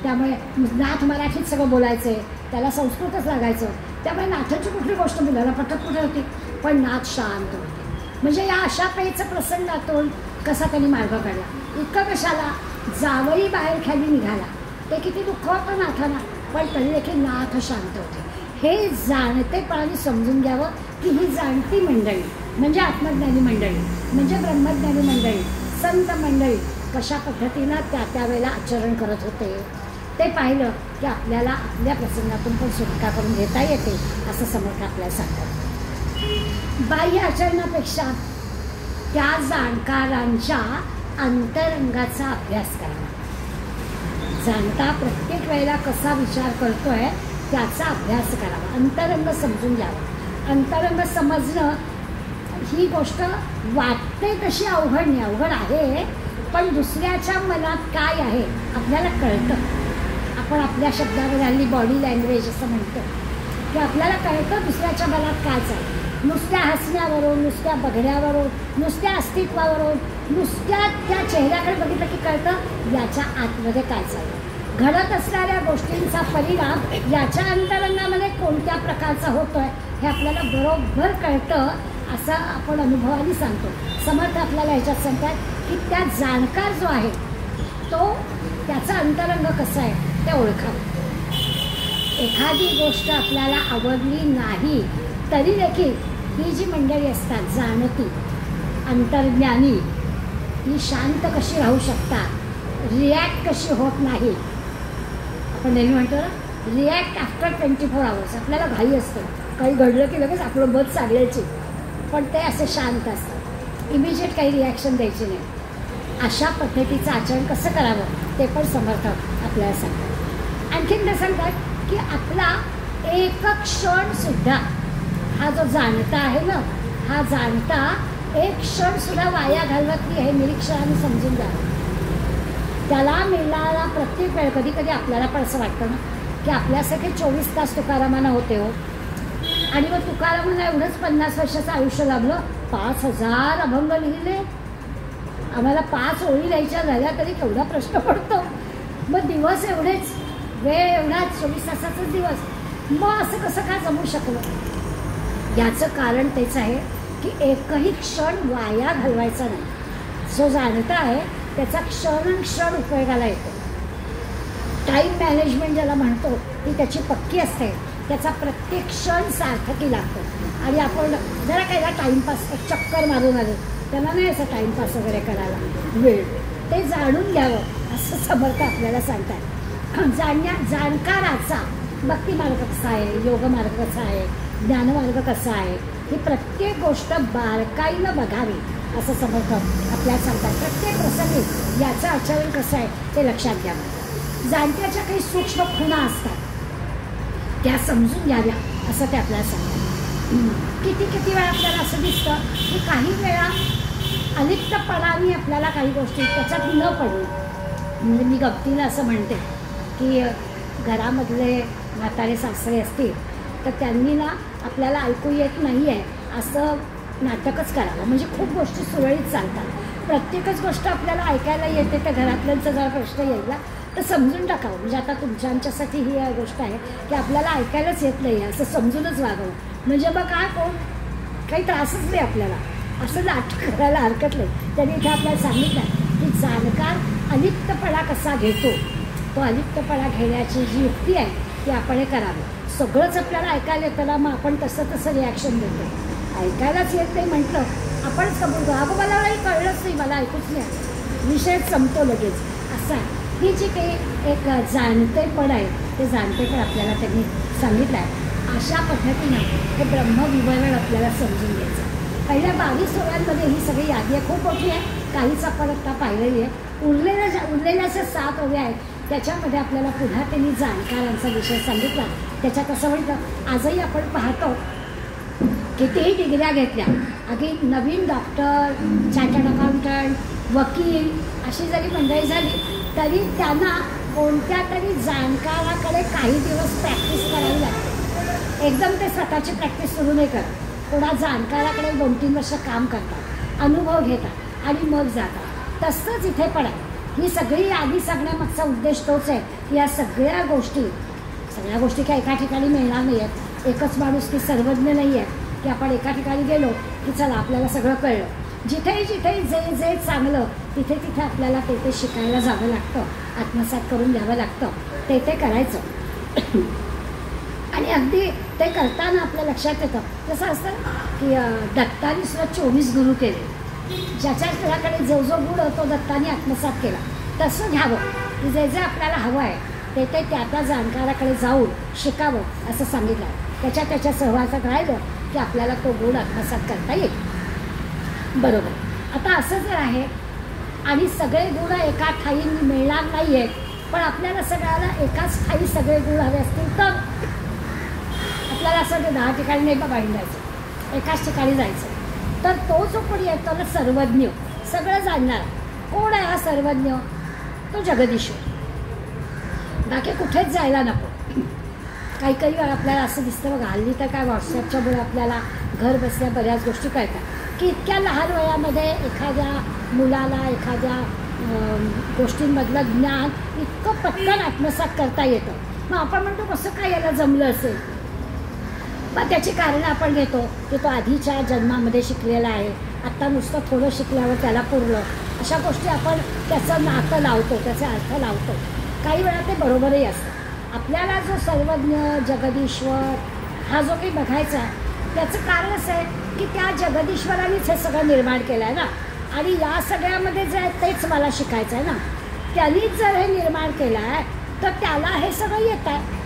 त्यामुळे नाथ मराठीत सगळं बोलायचे, त्याला संस्कृतच लागायचं. त्यामुळे नाथांची कुठली गोष्ट मुलाला पटत कुठे होती, पण नाथ शांत होते. म्हणजे या अशा पेच प्रसंगातून कसा त्यांनी मार्ग काढला. इतकं कशाला, जावई बाहेर खाली निघाला, ते किती दुःख होतं नाथांना, पण तरी देखील नाथ शांत होते. हे जाणतेपणाने समजून घ्यावं की ही जाणती मंडळी म्हणजे आत्मज्ञानी मंडळी, म्हणजे ब्रह्मज्ञानी मंडळी, संत मंडळी कशा पद्धतीनं त्या वेळेला आचरण करत होते ते पाहिलं की आपल्याला आपल्या प्रसंगातून पण सुटका करून घेता येते असं समर्थ आपल्याला सांगतात. बाह्य आचरणापेक्षा त्या जाणकारांच्या अंतरंगाचा अभ्यास करावा. जाणता प्रत्येक वेळेला कसा विचार करतोय त्याचा अभ्यास करावा, अंतरंग समजून घ्यावा. अंतरंग समजणं ही गोष्ट वाटते तशी अवघड नाही, अवघड आहे, पण दुसऱ्याच्या मनात काय आहे आपल्याला कळतं. आपण आपल्या शब्दावर हल्ली बॉडी लँग्वेज असं म्हणतो की आपल्याला कळतं दुसऱ्याच्या मनात काय चालतं. नुसत्या हसण्यावरून, नुसत्या बघण्यावरून, नुसत्या अस्तित्वावरून, नुसत्या त्या चेहऱ्याकडे बघितलं की कळतं याच्या आतमध्ये काय चाललं. घडत असणाऱ्या गोष्टींचा परिणाम याच्या अंतरंगामध्ये कोणत्या प्रकारचा होतोय हे आपल्याला बरोबर कळतं असं आपण अनुभवाने सांगतो. समर्थ आपल्याला ह्याच्यात सांगतात की त्या जाणकार जो आहे तो त्याचा अंतरंग कसं आहे ते ओळखावं. एखादी गोष्ट आपल्याला आवडली नाही तरी देखील ही जी मंडळी असतात जाणती, अंतर्ज्ञानी, ही शांत कशी राहू शकतात, रिॲक्ट कशी होत नाही. आपण नेहमी म्हणतो ना रिॲक्ट आफ्टर 24 hours. आपल्याला घाई असते, काही घडलं की लगेच आपलं मत सांगायची, पण ते असे शांत असतात, इमिजिएट काही रिॲक्शन द्यायची नाही. अशा पद्धतीचं आचरण कसं करावं ते पण समर्थ आपल्याला सांगतात. आणखीन ते सांगतात की आपला एक क्षणसुद्धा हा जो जाणता आहे ना, हा जाणता एक क्षणसुद्धा वाया घालवत नाही हे निरीक्षणाने समजून जावं. त्याला मिळणारा प्रत्येक वेळ, कधी कधी आपल्याला पण असं वाटतं ना की आपल्यासारखे 24 तास तुकारामांना होते हो, आणि मग तुकारामांना एवढंच 50 वर्षाचं आयुष्य लाभलं, 5000 अभंग लिहिले, आम्हाला 5 ओळी लिहायच्या झाल्या तरी केवढा प्रश्न पडतो. मग दिवस एवढेच, वेळ एवढाच, 24 तासाचाच दिवस, मग असं कसं काय जमू शकलं. याचं कारण तेच आहे की एकही क्षण वाया घालवायचा नाही. जो जाणता आहे त्याचा क्षण उपयोगाला येतो. टाईम मॅनेजमेंट ज्याला म्हणतो ती त्याची पक्की असते. त्याचा प्रत्येक क्षण सार्थकी लागतो. आणि आपण जरा काहीला टाईमपास एक चक्कर मारून आलो, त्यांना नाही असं टाईमपास वगैरे करायला वेळ. ते जाणून घ्यावं असं समर्थ आपल्याला सांगतात. जाणकाराचा भक्ती मार्ग कसा आहे, योग मार्ग कसा आहे, ज्ञानमार्ग कसा आहे, ही प्रत्येक गोष्ट बारकाईनं बघावी असं समर्थ आपल्याला सांगतात. प्रत्येक प्रसंगी याचं आचरण कसं आहे ते लक्षात घ्यावं. जाणत्याच्या काही सूक्ष्म खुणा असतात त्या समजून घ्याव्या असं ते आपल्याला सांगतात. किती वेळा आपल्याला असं दिसतं की काही वेळा अलिप्तपणाने आपल्याला काही गोष्टी त्याच्यात न पडणं. म्हणजे मी गमतीला असं म्हणते की घरामधले म्हातारे सासरे असतील तर त्यांनी ना आपल्याला ऐकू येत नाही आहे असं नाटकच करावं. म्हणजे खूप गोष्टी सुरळीत चालतात. प्रत्येकच गोष्ट आपल्याला ऐकायला येते तर घरातल्यांचा जरा प्रश्न यायला तर समजून टाकावं. म्हणजे आता तुमच्या आमच्यासाठी ही गोष्ट आहे की आपल्याला ऐकायलाच येत नाही असं समजूनच वागावं. म्हणजे मग काय कोण काही त्रासच नाही आपल्याला असं नाटक करायला हरकत नाही. त्यांनी इथे आपल्याला सांगितलं की जाणकार अलिप्तपणा कसा घेतो, तो अलिप्तपणा घेण्याची जी युक्ती आहे ती आपण हे करावी. सगळंच आपल्याला ऐकायला येतं ना, मग आपण तसं रिॲक्शन देतो. ऐकायलाच येत नाही म्हटलं आपणच कबूल करू, अगं मला काही कळलंच नाही, मला ऐकूच नाही, विषय संपतो लगेच असा. ही जी काही एक जाणतेपण आहे ते जाणतेपण आपल्याला त्यांनी सांगितलं आहे. अशा पद्धतीनं हे ब्रह्मविवरण आपल्याला समजून घ्यायचं. पहिल्या 22 ओव्यांमध्ये ही सगळी यादी आहे, खूप मोठी आहे. काहीच आपण आत्ता पाहिलेली आहे. उरलेल्या ज्या 7 ओव्या आहेत त्याच्यामध्ये आपल्याला पुन्हा त्यांनी जाणकारांचा विषय सांगितला. त्याच्यात असं म्हणतं आजही आपण पाहतो कितीही डिग्र्या घेतल्या, अगदी नवीन डॉक्टर, चार्टर्ड अकाउंटंट, वकील अशी जरी मंडळी झाली तरी त्यांना कोणत्या तरी जाणकाराकडे काही दिवस प्रॅक्टिस करावी लागते. एकदम ते स्वतःची प्रॅक्टिस सुरू नाही करत. कोणा जाणकाराकडे 2-3 वर्ष काम करतात, अनुभव घेतात आणि मग जातात. तसंच इथे पण आहे. ही सगळी यादी सांगण्यामागचा उद्देश तोच आहे की या सगळ्या गोष्टी काय एका ठिकाणी मिळणार नाही आहेत. एकच माणूस की सर्वज्ञ नाही आहे की आपण एका ठिकाणी गेलो की चला आपल्याला सगळं कळलं. जिथेही जे चांगलं तिथे आपल्याला ते शिकायला जावं लागतं, आत्मसात करून घ्यावं लागतं, ते करायचं. आणि अगदी ते करताना आपल्या लक्षात येतं जसं असतं की दत्तानी सुद्धा 24 गुरु केले. ज्याच्याकडे जो गुण तो दत्तानी आत्मसात केला. तसं घ्यावं की जे आपल्याला हवं आहे ते त्या जाणकाराकडे जाऊन शिकावं असं सांगितलं आहे. त्याच्या सहवासात राहिलं की आपल्याला तो गुण आत्मसात करता येईल. बरोबर. आता असं जर आहे आणि सगळे गुण एका ठाई मिळणार नाही आहेत, पण आपल्याला सगळ्याला एकाच ठाई सगळे गुण हवे असतील तर आपल्याला असं 10 ठिकाणी नाही बाबा हिंडायचं, एकाच ठिकाणी जायचं. तर तो जो कोणी येतो ना सर्वज्ञ, सगळं जाणणार, कोण आहे हा सर्वज्ञ? तो जगदीश्वर. बाकी कुठेच जायला नको. काही वेळा आपल्याला असं दिसतं बघा, हल्ली तर काय व्हॉट्सॲपच्यामुळे आपल्याला घर बसल्या बऱ्याच गोष्टी कळतात की इतक्या लहान वयामध्ये एखाद्या मुलाला एखाद्या गोष्टींमधलं ज्ञान इतकं पटकन आत्मसात करता येतं. मग आपण म्हणतो कसं काय याला जमलं असेल? मग त्याची कारणं आपण घेतो की तो आधीच्या जन्मामध्ये शिकलेला आहे, आत्ता नुसतं थोडं शिकल्यावर त्याला पुरलं. अशा गोष्टी आपण त्याचं नातं लावतो, त्याचे अर्थ लावतो. काही वेळा ते बरोबरही असतं. आपल्याला जो सर्वज्ञ जगदीश्वर हा जो काही बघायचा आहे त्याचं कारण असं आहे की त्या जगदीश्वरानेच हे सगळं निर्माण केलं आहे ना, आणि या सगळ्यामध्ये जे आहे तेच मला शिकायचं आहे ना. त्यांनीच जर हे निर्माण केलं आहे तर त्याला हे सगळं येत आहे.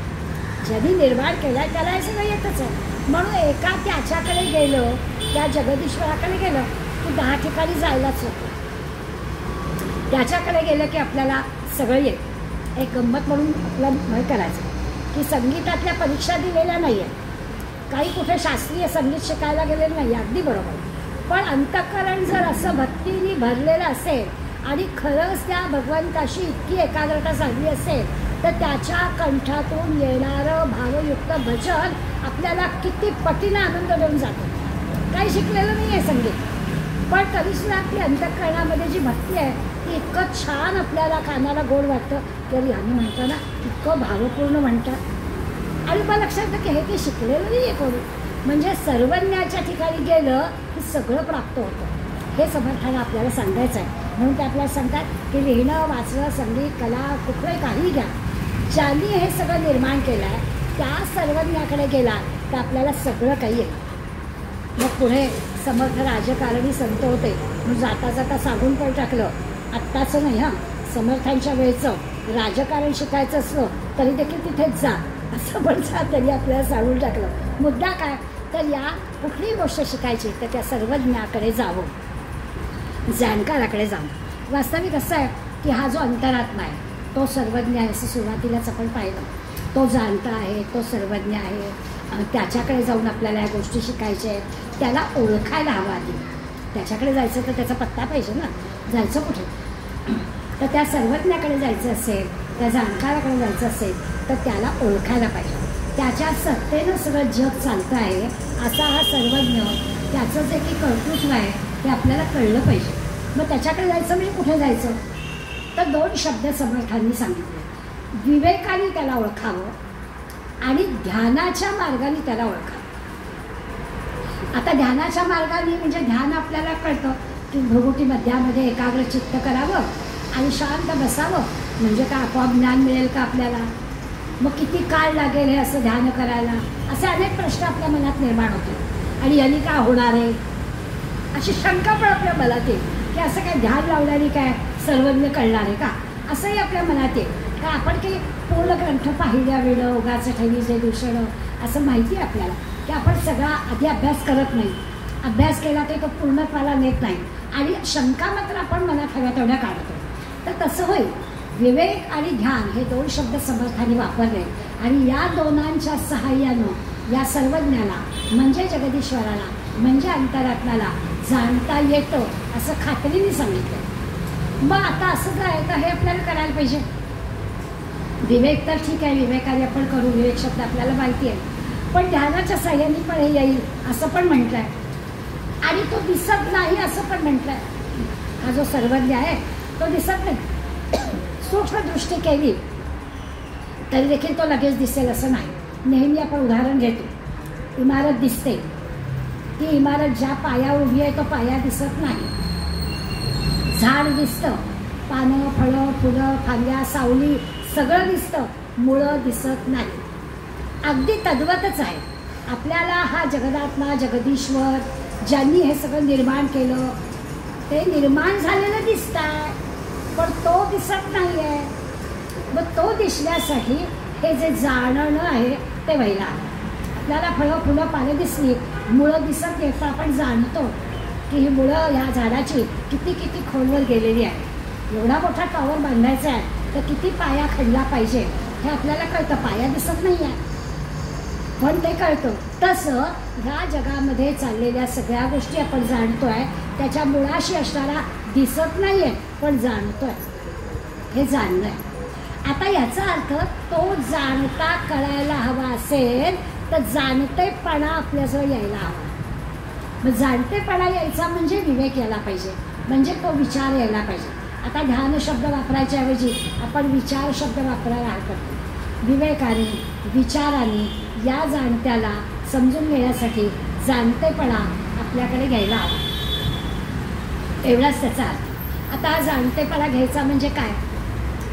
ज्यांनी निर्माण केलं आहे त्याला हे सगळं येतच आहे. म्हणून एका त्याच्याकडे गेलं, त्या जगदीश्वराकडे गेलं की 10 ठिकाणी जायलाच होतं. त्याच्याकडे गेलं की आपल्याला सगळं येतं. एक गंमत म्हणून आपलं हे करायचं की संगीतातल्या परीक्षा दिलेल्या नाही आहेत, काही कुठे शास्त्रीय संगीत शिकायला गेलेलं नाही, अगदी बरोबर. पण अंतःकरण जर असं भक्तीने भरलेलं असेल आणि खरंच त्या भगवंताशी इतकी एकाग्रता साधली असेल तर त्याच्या कंठातून येणारं भावयुक्त भजन आपल्याला किती पटीनं आनंद देऊन जातं. काही शिकलेलं नाही आहे संगीत, पण तरीसुद्धा आपली अंतःकरणामध्ये जी भक्ती आहे ती इतकं छान आपल्याला कानाला गोड वाटतं की अरे आम्ही म्हणतो ना इतकं भावपूर्ण म्हणतात. आणि मला लक्षात येतं की हे काही शिकलेलं नाही आहे कोणी. म्हणजे सर्वज्ञाच्या ठिकाणी गेलं की सगळं प्राप्त होतं. हे समर्थानं आपल्याला सांगायचं आहे. म्हणून ते आपल्याला सांगतात की लिहिणं, वाचणं, संगीत, कला कुठलंही काही घ्या, ज्यांनी हे सगळं निर्माण केलं आहे त्या सर्वज्ञाकडे गेला तर आपल्याला सगळं काही येईल. मग पुढे समर्थ राजकारणी संत होते, मग जाता जाता सांगून पण टाकलं, आत्ताचं नाही हां, समर्थांच्या वेळचं राजकारण शिकायचं असलं तरी देखील तिथेच जा, असं पण त्यांनी आपल्याला सांगून टाकलं. मुद्दा काय तर या कुठलीही गोष्ट शिकायची तर त्या सर्वज्ञाकडे जावं, जाणकाराकडे जावं. वास्तविक असं आहे की हा जो अंतरात्मा आहे तो सर्वज्ञ आहे, असं सुरुवातीलाच आपण पाहिलं. तो जाणता आहे, तो सर्वज्ञ आहे, त्याच्याकडे जाऊन आपल्याला या गोष्टी शिकायच्या आहेत. त्याला ओळखायला हवं आधी. त्याच्याकडे जायचं तर त्याचा पत्ता पाहिजे ना, जायचं कुठे. तर त्या सर्वज्ञाकडे जायचं असेल, त्या जाणकाराकडे जायचं असेल तर त्याला ओळखायला पाहिजे. त्याच्या सत्तेनं सगळं जग चालतं आहे असा हा सर्वज्ञ, त्याचं जे काही कर्तृत्व आहे ते आपल्याला कळलं पाहिजे. मग त्याच्याकडे जायचं म्हणजे कुठे जायचं तर 2 शब्द समर्थांनी सांगितले. विवेकाने त्याला ओळखावं आणि ध्यानाच्या मार्गाने त्याला ओळखावं. आता ध्यानाच्या मार्गाने म्हणजे ध्यान आपल्याला कळतं की भृगुटी मध्यामध्ये एकाग्र चित्त करावं आणि शांत बसावं, म्हणजे काय आपोआप ज्ञान मिळेल का आपल्याला, मग किती काळ लागेल हे असं ध्यान करायला, असे अनेक प्रश्न आपल्या मनात निर्माण होते. आणि यांनी काय होणार आहे अशी शंका पण आपल्या मनात येईल की असं काय ध्यान लावल्याने काय सर्वज्ञ कळणार आहे का, असंही आपल्या मनात येईल. का आपण काही पूर्ण ग्रंथ पाहिल्या वेळं उगाचं ठेवी जे दूषण असं माहिती आहे आपल्याला की आपण सगळा आधी अभ्यास करत नाही, अभ्यास केला ते तो पूर्णत्वाला नेत नाही आणि शंका मात्र आपण मनात हव्या तेवढ्या काढतो. तर तसं होईल. विवेक आणि ध्यान हे 2 शब्द समर्थांनी वापरले आणि या दोनांच्या सहाय्यानं या सर्वज्ञाला म्हणजे जगदीश्वराला म्हणजे अंतरात्म्याला जाणता येतं असं खात्रीने सांगितलं. मग आता असं काय तर हे आपल्याला करायला पाहिजे. विवेक तर ठीक आहे, विवेकाने आपण करू, विवेक शब्द आपल्याला माहिती आहे, पण ध्यानाच्या साह्याने पण हे येईल असं पण म्हटलंय आणि तो दिसत नाही असं पण म्हटलंय. हा जो सर्वज्ञ आहे तो दिसत नाही. सूक्ष्म दृष्टी केली तरी देखील तो लगेच दिसेल असं नाही. नेहमी आपण उदाहरण घेतो, इमारत दिसते, ती इमारत ज्या पायावर उभी आहे तो पाया दिसत नाही. झाड दिसतं, पानं फळं फुलं फांद्या सावली सगळं दिसतं, मुळं दिसत नाही. अगदी तद्वतच आहे. आपल्याला हा जगदात्मा जगदीश्वर ज्यांनी हे सगळं निर्माण केलं ते निर्माण झालेलं दिसत आहे पण तो दिसत नाही आहे. मग तो दिसण्यासाठी हे जे जाणणं आहे ते व्हायला. आपल्याला फळं फुलं पानं दिसली, मुळं दिसत नाही तर आपण जाणतो की ही मुळं ह्या झाडाची किती किती खोलवर गेलेली आहे. एवढा मोठा टॉवर बांधायचा आहे तर किती पाया खणला पाहिजे हे आपल्याला कळतं. पाया दिसत नाही आहे पण ते कळतं. तसं ह्या जगामध्ये चाललेल्या सगळ्या गोष्टी आपण जाणतोय, त्याच्या मुळाशी असणारा दिसत नाही आहे पण जाणतोय, हे जाणणं आहे. आता याचा अर्थ तो जाणता कळायला हवा असेल तर जाणतेपणा आपल्याजवळ यायला हवा. मग जाणतेपणा यायचा म्हणजे विवेक यायला पाहिजे, म्हणजे तो विचार यायला पाहिजे. आता ध्यान शब्द वापरायच्या ऐवजी आपण विचार शब्द वापरायला हरकत नाही. विवेकाने विचाराने या जाणत्याला समजून घेण्यासाठी जाणतेपणा आपल्याकडे घ्यायला हवा, एवढाच त्याचा अर्थ. आता हा जाणतेपणा घ्यायचा म्हणजे काय,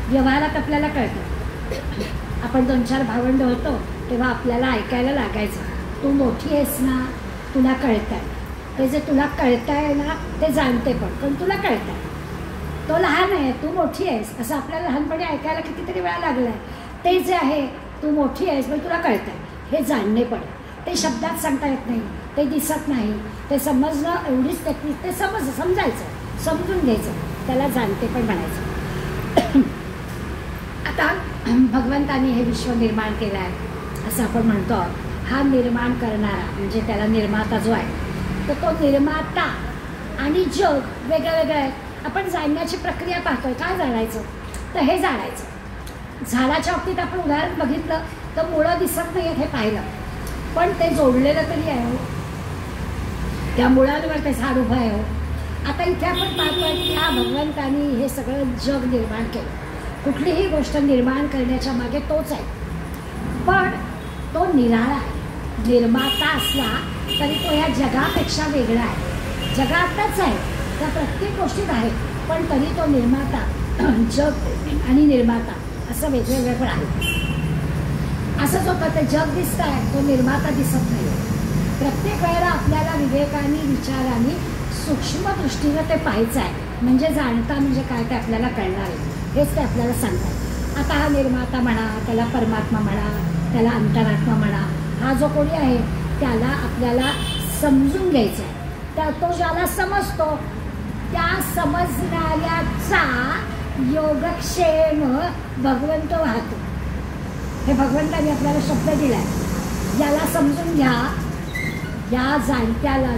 व्यवहारात आपल्याला कळतं. आपण 2-4 भावंड होतो तेव्हा आपल्याला ऐकायला लागायचं, तू मोठी आहेस ना, तुला कळतंय. ते जे तुला कळतंय ना ते जाणते पण तुला कळतंय. तो लहान आहे, तू मोठी आहेस, असं आपल्याला लहानपणी ऐकायला कितीतरी वेळा लागलं आहे. ते जे आहे तू मोठी आहेस पण तुला कळतंय, हे जाणणे पण. ते शब्दात सांगता येत नाही, ते दिसत नाही, ते समजणं एवढीच टेक्निक. ते समजायचं, समजून घ्यायचं, त्याला जाणते पण म्हणायचं. आता भगवंतानी हे विश्व निर्माण केलं आहे असं आपण म्हणतो. हा निर्माण करणारा म्हणजे त्याला निर्माता जो आहे तर तो निर्माता आणि जग वेगळं वेगळं आहे. आपण जाणण्याची प्रक्रिया पाहतोय. काय जाणायचं तर हे जाणायचं. झाडाच्या बाबतीत आपण उदाहरण बघितलं तर मुळं दिसत नाही हे पाहिलं, पण ते जोडलेलं तरी आहे, त्या मुळांवर ते झाड उभं आहे. आता इथे आपण पाहतोय की हा भगवंतानी हे सगळं जग निर्माण केलं. कुठलीही गोष्ट निर्माण करण्याच्या मागे तोच आहे, पण तो निराळा आहे. निर्माता असला तरी तो या जगापेक्षा वेगळा आहे. जगातच आहे, त्या प्रत्येक गोष्टीत आहे, पण तरी तो निर्माता, जग आणि निर्माता असं वेगवेगळे पण आहे. असंच होतं, ते जग दिसत आहे, तो निर्माता दिसत नाही. प्रत्येक वेळेला आपल्याला विवेकाने विचाराने सूक्ष्म दृष्टीनं ते पाहायचं आहे, म्हणजे जाणता म्हणजे काय ते आपल्याला कळणार आहे. हेच ते आपल्याला सांगतात. आता हा निर्माता म्हणा, त्याला परमात्मा म्हणा, त्याला अंतरात्मा म्हणा, हा जो कोणी आहे त्याला आपल्याला समजून घ्यायचा आहे. तर तो ज्याला समजतो त्या समजणाऱ्याचा योगक्षेम भगवंत वाहतो. हे भगवंताने आपल्याला शब्द दिला आहे, याला समजून घ्या, या जाणत्याला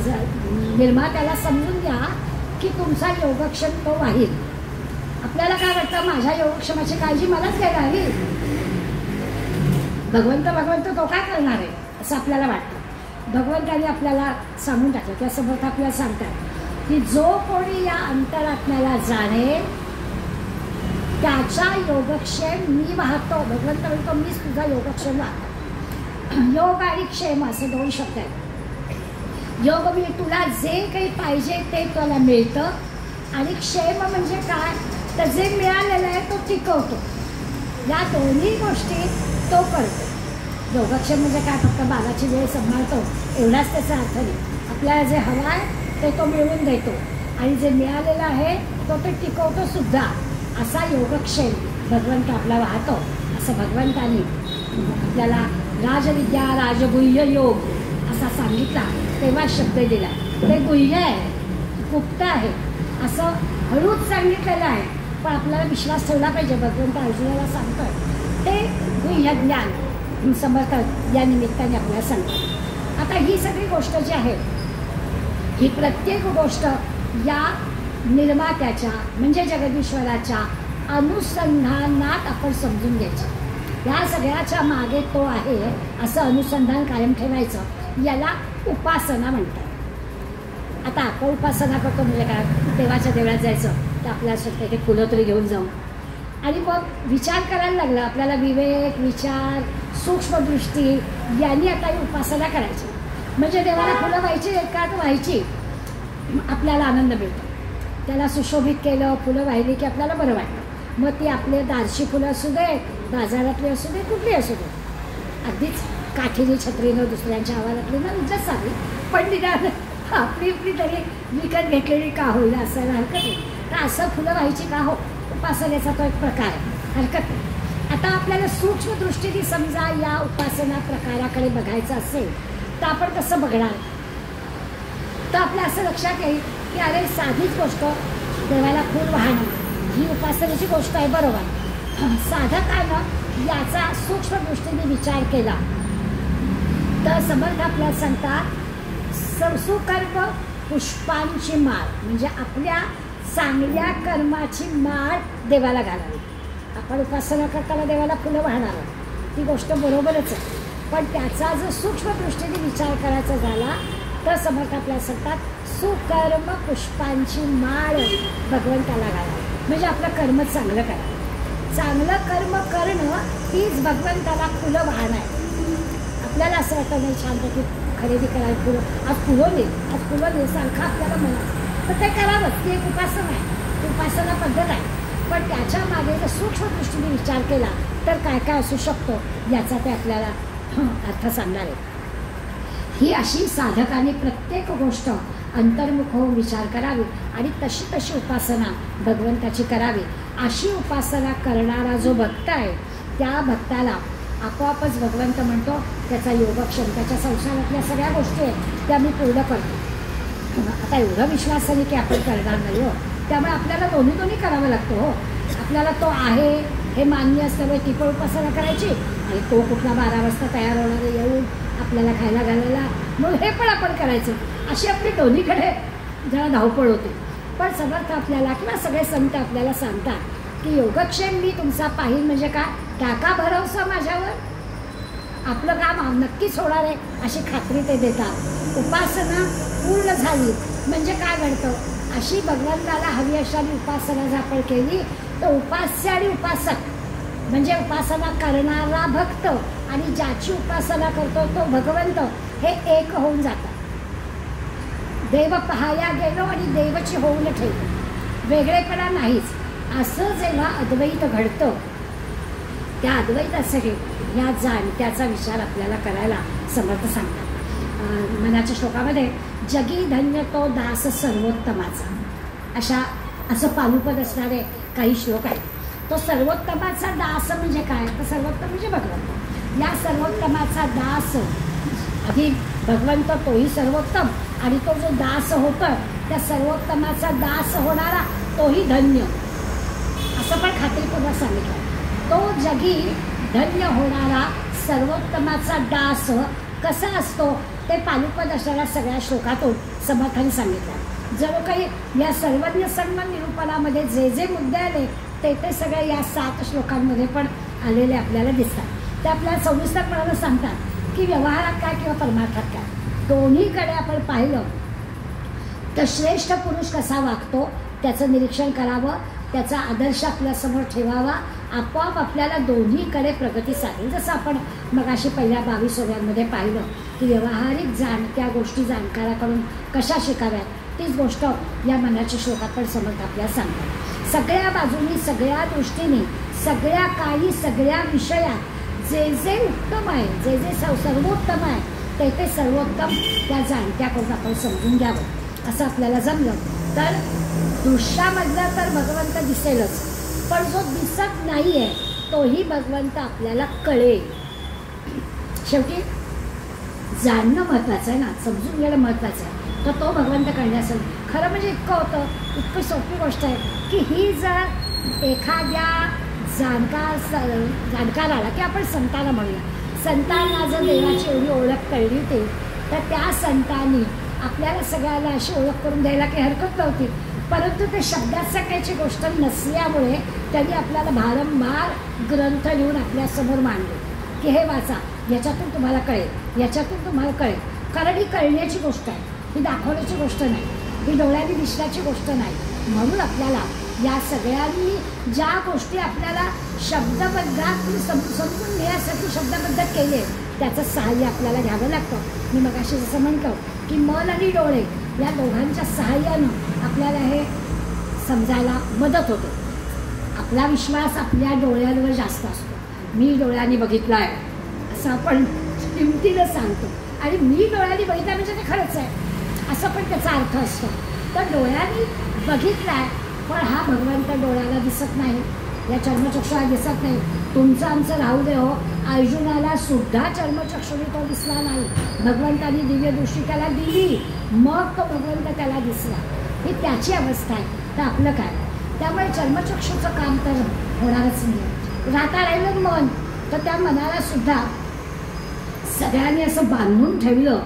निर्मात्याला समजून घ्या की तुमचा योगक्षेम तो वाहील. आपल्याला काय वाटतं, माझ्या योगक्षेमाची काळजी मलाच घ्यायला हवी, भगवंत तो काय करणार आहे असं आपल्याला वाटतं. भगवंताने आपल्याला सांगून टाकलं, त्या समोर आपल्याला सांगतात की जो कोणी या अंतरात्म्याला जाणे त्याचा योगक्षेम मी वाहतो. भगवंत म्हणतो मीच तुझा योगक्षेम वाहतो. योग आणि क्षेम असे दोन शब्द आहेत. योग म्हणजे तुला जे काही पाहिजे ते तुला मिळतं, आणि क्षेम म्हणजे काय, तर जे मिळालेलं आहे तो टिकवतो. या दोन्ही गोष्टी तो करतो. योगक्षेम म्हणजे काय, फक्त बालाची वेळ सांभाळतो एवढाच त्याचा अर्थ नाही. आपल्याला जे हवं आहे ते तो मिळवून देतो, आणि जे मिळालेलं आहे तो ते टिकवतो सुद्धा. असा योगक्षेम भगवंत आपला वाहतो. असं भगवंतानी आपल्याला राजविद्या राजगुह्य योग असा सांगितला, तेव्हा शब्द दिला. ते गुह्य आहे, गुप्त आहे असं हळूच सांगितलेलं आहे, पण आपल्याला विश्वास ठेवला पाहिजे. भगवंत अर्जुनाला सांगतोय ते गुह्य ज्ञान समर्थ या निमित्ताने आपल्याला सांगतात. आता ही सगळी गोष्ट जी आहे, ही प्रत्येक गोष्ट या निर्मात्याच्या म्हणजे जगदीश्वराच्या अनुसंधानात आपण समजून घ्यायचं. या सगळ्याच्या मागे तो आहे असं अनुसंधान कायम ठेवायचं. याला उपासना म्हणतात. आता आपण उपासना करतो म्हणजे काय, देवाच्या देवळात जायचं तर आपल्याला सुद्धा ते फुलं तरी घेऊन जाऊ, आणि मग विचार करायला लागला. आपल्याला विवेक, विचार, सूक्ष्मदृष्टी यांनी आता ही उपासना करायची. म्हणजे देवाला फुलं व्हायची एकात व्हायची, आपल्याला आनंद मिळतो. त्याला सुशोभित केलं, फुलं वाहिली की आपल्याला बरं वाटतं. मग ती आपले दारशी फुलं असू दे, बाजारातली असू दे, कुठली असू दे, अगदीच काठीने छत्रीनं दुसऱ्यांच्या आवाजातली ना उज्जत सावी, पण निदान आपली तरी विकत घेतलेली का होईल असायला हरकत नाही. तर असं फुलं व्हायची का हो, उपासनेचा तो एक प्रकार आहे, हरकत नाही. आता आपल्याला सूक्ष्मदृष्टीने समजा या उपासना प्रकाराकडे बघायचं असेल तर आपण कसं बघणार. तर आपल्या असं लक्षात येईल की अरे साधीच गोष्ट देवाला फूल वाहणं ही उपासनेची गोष्ट आहे, बरोबर. साधकानं याचा सूक्ष्मदृष्टीने विचार केला तर समर्थ आपल्याला सांगतात सुकर्म पुष्पांची माळ, म्हणजे आपल्या चांगल्या कर्माची माळ देवाला घालावी. आपण उपासना करताना देवाला फुलं वाहणार ती गोष्ट बरोबरच आहे, पण त्याचा जर सूक्ष्मदृष्टीने विचार करायचा झाला तर समर्थ आपल्याला सांगतात सुकर्म पुष्पांची माळ भगवंताला घालावी. म्हणजे आपलं कर्म चांगलं करा. चांगलं कर्म करणं हीच भगवंताला फुलं वाहणं आहे. आपल्याला असं वाटतं नाही छानपैकी खरेदी करायला फुलं, आज फुलं दे सारखं आपल्याला म्हणा, तर ते करावंच. ती एक उपासना आहे, उपासना पद्धत आहे. पण त्याच्या मागे जर सूक्ष्मदृष्टीने विचार केला तर काय काय असू शकतो याचा ते आपल्याला अर्थ सांगणार आहे. ही अशी साधकाने प्रत्येक गोष्ट अंतर्मुख होऊन विचार करावी आणि तशी तशी उपासना भगवंताची करावी. अशी उपासना करणारा जो भक्त आहे त्या भक्ताला आपोआपच भगवंत म्हणतो त्याचा योगक्षेम, त्याच्या संसारातल्या सगळ्या गोष्टी आहेत त्या मी पूर्ण करतो. आता एवढं विश्वासाने की आपण करणार नाही हो, त्यामुळे आपल्याला दोन्ही करावं लागतं हो. आपल्याला तो आहे हे मान्य असल्यामुळे ती पण उपासना करायची, आणि तो कुठला 12 वाजता तयार होणारे येऊन आपल्याला खायला घालायला मग हे पण आपण करायचं. अशी आपली दोन्हीकडे जरा धावपळ होते. पण समर्थ आपल्याला किंवा सगळे संत आपल्याला सांगतात की योगक्षेम मी तुमचा पाहिल, म्हणजे काय, टाका भरवसा माझ्यावर, आपलं काम नक्कीच होणार आहे अशी खात्री ते देतात. उपासना पूर्ण झाली म्हणजे काय घडतं, अशी भगवंताला हवी अशा उपासना जर आपण केली तर उपास्य आणि उपासक म्हणजे उपासना करणारा भक्त आणि ज्याची उपासना करतो तो भगवंत हे एक होऊन जातात. देव पाहाया गेलो आणि देवची होऊन ठेवली, वेगळेपणा नाहीच. असं जेव्हा अद्वैत घडतं त्या अद्वैतासाठी या जाणत्याचा विचार आपल्याला करायला समर्थ सांगतात. मनाच्या श्लोकामध्ये जगी धन्य तो दास सर्वोत्तमाचा असं पालुपद असणारे काही श्लोक आहेत. तो सर्वोत्तमाचा दास म्हणजे काय, तर सर्वोत्तम म्हणजे भगवंत. या सर्वोत्तमाचा दास आधी भगवंत तोही सर्वोत्तम आणि तो जो दास होतो त्या सर्वोत्तमाचा दास होणारा तोही धन्य, असं पण खात्रीपूर्वक सांगितलं. तो जगी धन्य होणारा सर्वोत्तमाचा दास कसा असतो ते पालुपद असणाऱ्या सगळ्या श्लोकातून समर्थाने सांगितलं. जणू काही या सर्वज्ञ सन्म निरूपणामध्ये जे जे मुद्दे आले ते सगळे या 7 श्लोकांमध्ये पण आलेले आपल्याला दिसतात. ते आपल्याला सविस्तरपणाने सांगतात की व्यवहारात काय किंवा परमार्थात काय, दोन्हीकडे आपण पाहिलं तर श्रेष्ठ पुरुष कसा वागतो त्याचं निरीक्षण करावं, त्याचा आदर्श आपल्यासमोर ठेवावा, आपोआप आपल्याला दोन्हीकडे प्रगती साधेल. जसं आपण मगाशी पहिल्या 22 ओव्यांमध्ये पाहिलं की व्यावहारिक जाणत्या गोष्टी जाणकाराकडून कशा शिकाव्यात, तीच गोष्ट या मनाच्या श्लोकात पण समर्थ आपल्याला सांगतात. सगळ्या बाजूनी, सगळ्या दृष्टीने, सगळ्या काळी, सगळ्या विषयात जे जे उत्तम आहे, जे जे सर्वोत्तम आहे ते सर्वोत्तम त्या जाणत्याकडून आपण समजून घ्यावं. असं आपल्याला जमलं तर दृश्यामधला तर भगवंत दिसेलच, पण जो दिसत नाही आहे तोही भगवंत आपल्याला कळेल. शेवटी जाणणं महत्त्वाचं आहे ना, समजून घेणं महत्त्वाचं आहे. तर तो भगवंत कळण्यासाठी खरं म्हणजे इतकं होतं, इतकी सोपी गोष्ट आहे की ही जर एखाद्या जाणकाराला की आपण संतांना म्हणूया, संतांना जर देवाची एवढी ओळख कळली होती तर त्या संतांनी आपल्याला सगळ्याला अशी ओळख करून द्यायला काही हरकत नव्हती. परंतु ते शब्दात सांगायची गोष्ट नसल्यामुळे त्यांनी आपल्याला भारंभार ग्रंथ लिहून आपल्यासमोर मांडले की हे वाचा, याच्यातून तुम्हाला कळेल, याच्यातून तुम्हाला कळेल. कारण ही कळण्याची गोष्ट आहे, ही दाखवण्याची गोष्ट नाही, ही डोळ्यांनी दिसण्याची गोष्ट नाही. म्हणून आपल्याला या सगळ्यांनी ज्या गोष्टी आपल्याला शब्दबद्धात समजून घेण्यासाठी शब्दबद्ध केले त्याचं सहाय्य आपल्याला घ्यावं लागतं. मी मगाशी जसं म्हणतो की मन आणि डोळे या दोघांच्या सहाय्यानं आपल्याला हे समजायला मदत होते. आपला विश्वास आपल्या डोळ्यांवर जास्त असतो. मी डोळ्यांनी बघितलं आहे असं आपण किमतीनं सांगतो आणि मी डोळ्यांनी बघितलं म्हणजे ते खरंच आहे असं पण त्याचा अर्थ असतो. तर डोळ्यांनी बघितलं आहे पण हा भगवंत डोळ्याला दिसत नाही, या चर्मचक्षुला दिसत नाही. तुमचं आमचं राहू दे हो, अर्जुनाला सुद्धा चर्मचक्षुने तो दिसला नाही. भगवंतानी दिव्य दृष्टी त्याला दिली, मग तो भगवंत त्याला दिसला. ही त्याची अवस्था आहे. तर आपलं काय? त्यामुळे चर्मचक्षुचं काम तर होणारच नाही. राहता राहिलं मन, तर त्या मनाला सुद्धा सगळ्यांनी असं बांधून ठेवलं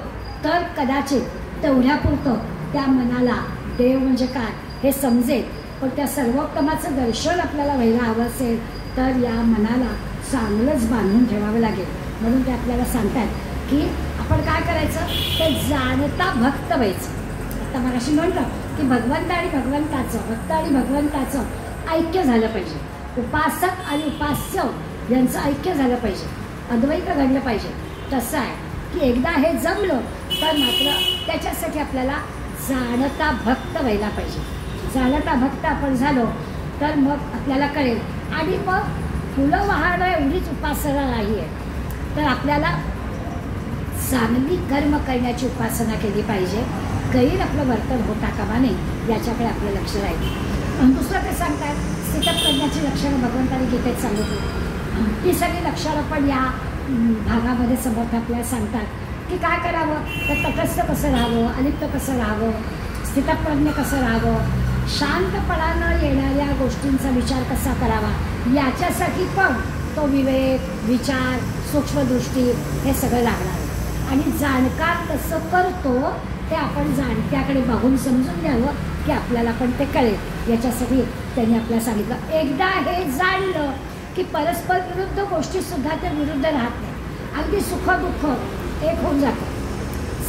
तर कदाचित तेवढ्यापुरतं त्या मनाला देव म्हणजे काय हे समजेल. पण त्या सर्वोत्तमाचं दर्शन आपल्याला व्हायला हवं असेल तर या मनाला चांगलंच बांधून ठेवावं लागेल. म्हणून ते आपल्याला सांगतात की आपण काय करायचं, ते जाणता भक्त व्हायचं. आता मगाशी म्हणलं की भगवंत आणि भगवंताचं, भक्त आणि भगवंताचं ऐक्य झालं पाहिजे. उपासक आणि उपास्य यांचं ऐक्य झालं पाहिजे, अद्वैत घडलं पाहिजे. तसं आहे की एकदा हे जमलं तर मात्र त्याच्यासाठी आपल्याला जाणता भक्त व्हायला पाहिजे. जाणता भक्त आपण झालो तर मग आपल्याला कळेल. आणि मग फुलं वाहणं एवढीच उपासना नाही आहे, तर आपल्याला चांगली कर्म करण्याची उपासना केली पाहिजे. गैर आपलं वर्तन होता कामा नये याच्याकडे आपलं लक्ष राहील. दुसरं ते सांगतात स्थितप्रज्ञाची लक्षणं भगवंतांनी गीतेत सांगितली. ही सगळी लक्षणं पण या भागामध्ये समर्थ आपल्याला सांगतात की काय करावं, तर तटस्थ कसं राहावं, अलिप्त कसं राहावं, स्थितप्रज्ञ कसं राहावं, शांतपणानं येणाऱ्या गोष्टींचा विचार कसा करावा, याच्यासाठी पण तो विवेक, विचार, सूक्ष्मदृष्टी हे सगळं लागणार आहे. आणि जाणकार कसं करतो ते आपण जाणत्याकडे बघून समजून घ्यावं की आपल्याला पण ते कळेल. याच्यासाठी त्यांनी आपल्याला सांगितलं एकदा हे जाणलं की परस्पर विरुद्ध गोष्टीसुद्धा त्या विरुद्ध राहत नाही. अगदी सुख दुःख एक होऊन जातं.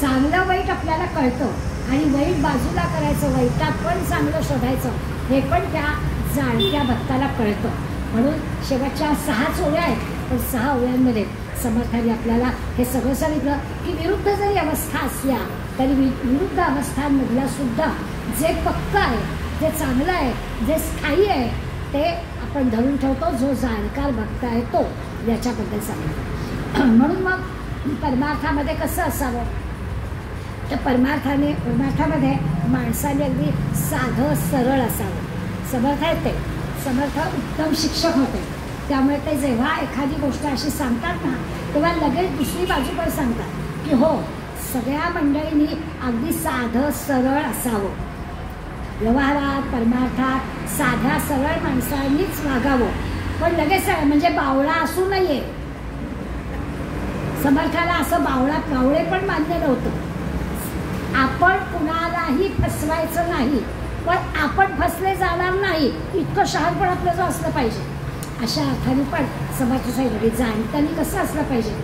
चांगलं वाईट आपल्याला कळतं आणि वाईट बाजूला करायचं, वाईटात पण चांगलं शोधायचं हे पण त्या जाणत्या भक्ताला कळतं. म्हणून शेवटच्या 6 ओव्या आहेत, पण 6 ओव्यांमध्ये समर्थांनी आपल्याला हे सगळं सांगितलं की विरुद्ध जरी अवस्था असल्या तरी विरुद्ध अवस्थांमधला सुद्धा जे पक्क आहे, जे चांगलं आहे, जे स्थायी आहे ते आपण धरून ठेवतो जो जाणकार भक्त आहे तो, याच्याबद्दल सांगितलं. म्हणून मग परमार्थामध्ये कसं असावं, तर परमार्थामध्ये माणसाने अगदी साधं सरळ असावं. समर्थ आहेत ते, समर्थ उत्तम शिक्षक होते, त्यामुळे ते जेव्हा एखादी गोष्ट अशी सांगतात ना, तेव्हा लगेच दुसरी बाजू पण सांगतात की हो, सगळ्या मंडळींनी अगदी साधं सरळ असावं. व्यवहारात परमार्थात साध्या सरळ माणसांनीच वागावं, पण लगेच म्हणजे बावळा असू नये. समर्थाला असं बावळे पण मान्य नव्हतं. आपण कुणालाही फसवायचं नाही, पण आपण फसले जाणार नाही इतकं शहाणपण आपलं जो असलं पाहिजे. अशा अर्थाने पण समर्थ साहेब जाणताना कसं असलं पाहिजे,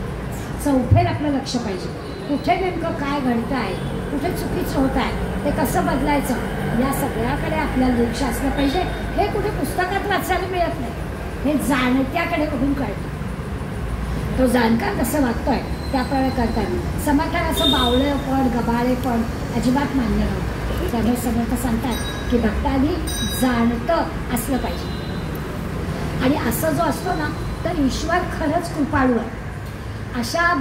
चौफेर आपलं लक्ष पाहिजे. कुठे नेमकं काय घडतं आहे, कुठे चुकीचं होत आहे, ते कसं बदलायचं, या सगळ्याकडे आपल्याला लक्ष असलं पाहिजे. हे कुठे पुस्तकात वाचायला मिळत नाही, हे जाणत्याकडे कुठून कळतं. तो जाणकार कसं वागतोय त्याप्रमाणे करताना समर्थाला असं बावळेपण गबाळेपण अजिबात मान्य नव्हतं. त्यामुळे समर्थ सांगतात की भक्तांनी जाणतं असलं पाहिजे. आणि असं जो असतो ना, तर ईश्वर खरंच कृपाळू आहे. अशा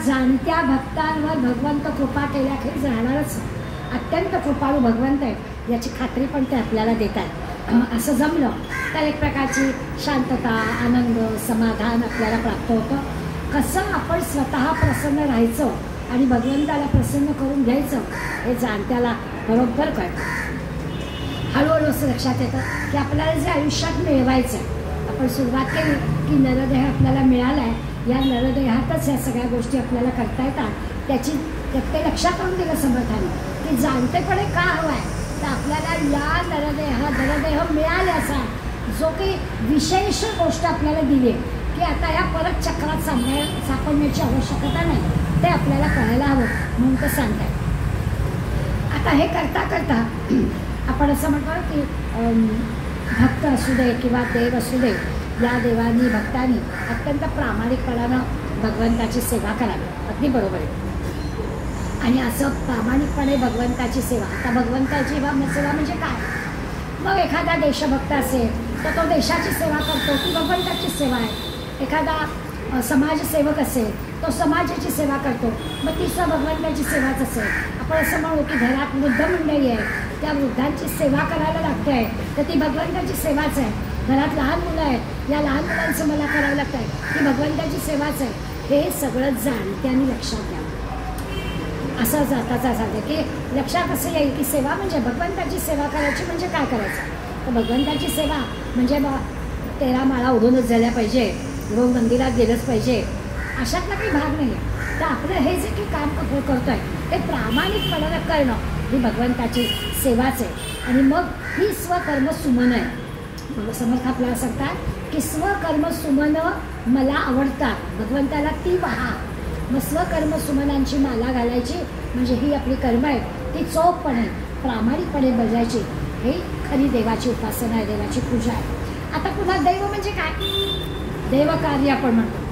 जाणत्या भक्तांवर भगवंत कृपा केल्याखेरीज राहणारच. अत्यंत कृपाळू भगवंत आहे याची खात्री पण ते आपल्याला देतात. असं जमलं तर एक प्रकारची शांतता, आनंद, समाधान आपल्याला प्राप्त होतं. कसं आपण स्वतः प्रसन्न राहायचं आणि भगवंताला प्रसन्न करून घ्यायचं हे जाणत्याला बरोबर कळतं. हळूहळू असं लक्षात येतं की आपल्याला जे आयुष्यात मिळवायचं आहे, आपण सुरुवात केली की नरदेह आपल्याला मिळाला आहे, या नरदेहातच या सगळ्या गोष्टी आपल्याला करता येतात. ते लक्षात आणून दिलं समर्थाने की जाणतेपणे का हवं आहे, तर आपल्याला या नरदेह मिळाल्याचा जो काही विशेष गोष्ट आपल्याला दिली आहे की आता या परत चक्रात सापडण्याची आवश्यकता नाही, ते आपल्याला कळायला हवं म्हणून ते सांगतात. आता हे करता करता आपण असं म्हणतो की भक्त असू दे किंवा देव असू दे, या देवांनी भक्तांनी अत्यंत प्रामाणिकपणानं भगवंताची सेवा करावी. अगदी बरोबर आहे. आणि असं प्रामाणिकपणे भगवंताची सेवा, आता भगवंताची सेवा म्हणजे काय, मग एखादा देशभक्त असेल तर तो देशाची सेवा करतो, ती भगवंताची सेवा आहे. एखादा समाजसेवक असेल तो समाजाची सेवा करतो, मग ती सुद्धा भगवंताची सेवाच असेल. आपण असं म्हणू की घरात वृद्ध मंडळी आहे, त्या वृद्धांची सेवा करायला लागते आहे, तर ती भगवंताची सेवाच आहे. घरात लहान मुलं आहेत, या लहान मुलांचं मला करावं लागतं आहे, ती भगवंताची सेवाच आहे. हे सगळं जाणत्याने लक्षात घ्यावं. असं जाताचा सांगते की लक्षात असं येईल की सेवा म्हणजे भगवंताची सेवा करायची म्हणजे काय करायचं, तर भगवंताची सेवा म्हणजे 13 माळा उडूनच झाल्या पाहिजे, रोज मंदिरात गेलंच पाहिजे, अशातला काही भाग नाही आहे. तर आपलं हे जे काही काम करतो आहे ते प्रामाणिकपणानं करणं ही भगवंताची सेवाच आहे. आणि मग ही स्वकर्म सुमन आहे. मग समर्थ आपल्याला सांगतात की स्वकर्म सुमन मला आवडतात, भगवंताला ती पहा. मग स्वकर्म सुमनांची माला घालायची म्हणजे ही आपली कर्म आहे, ती चोखपणे प्रामाणिकपणे बजायची. ही खरी देवाची उपासना आहे, देवाची पूजा आहे. आता पुन्हा दैव म्हणजे काय, देवकार्य आपण म्हणतो.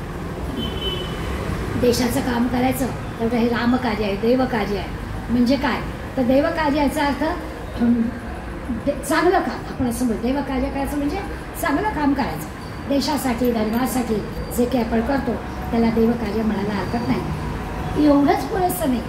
देशाचं काम करायचं तर हे रामकार्य आहे, देवकार्य आहे. म्हणजे काय, तर देवकार्याचा अर्थ चांगलं काम. आपण असं म्हणतो देवकार्य करायचं म्हणजे चांगलं काम करायचं. देशासाठी, धर्मासाठी जे काही आपण करतो त्याला देवकार्य म्हणायला हरकत नाही. एवढंच पुरेसं नाही,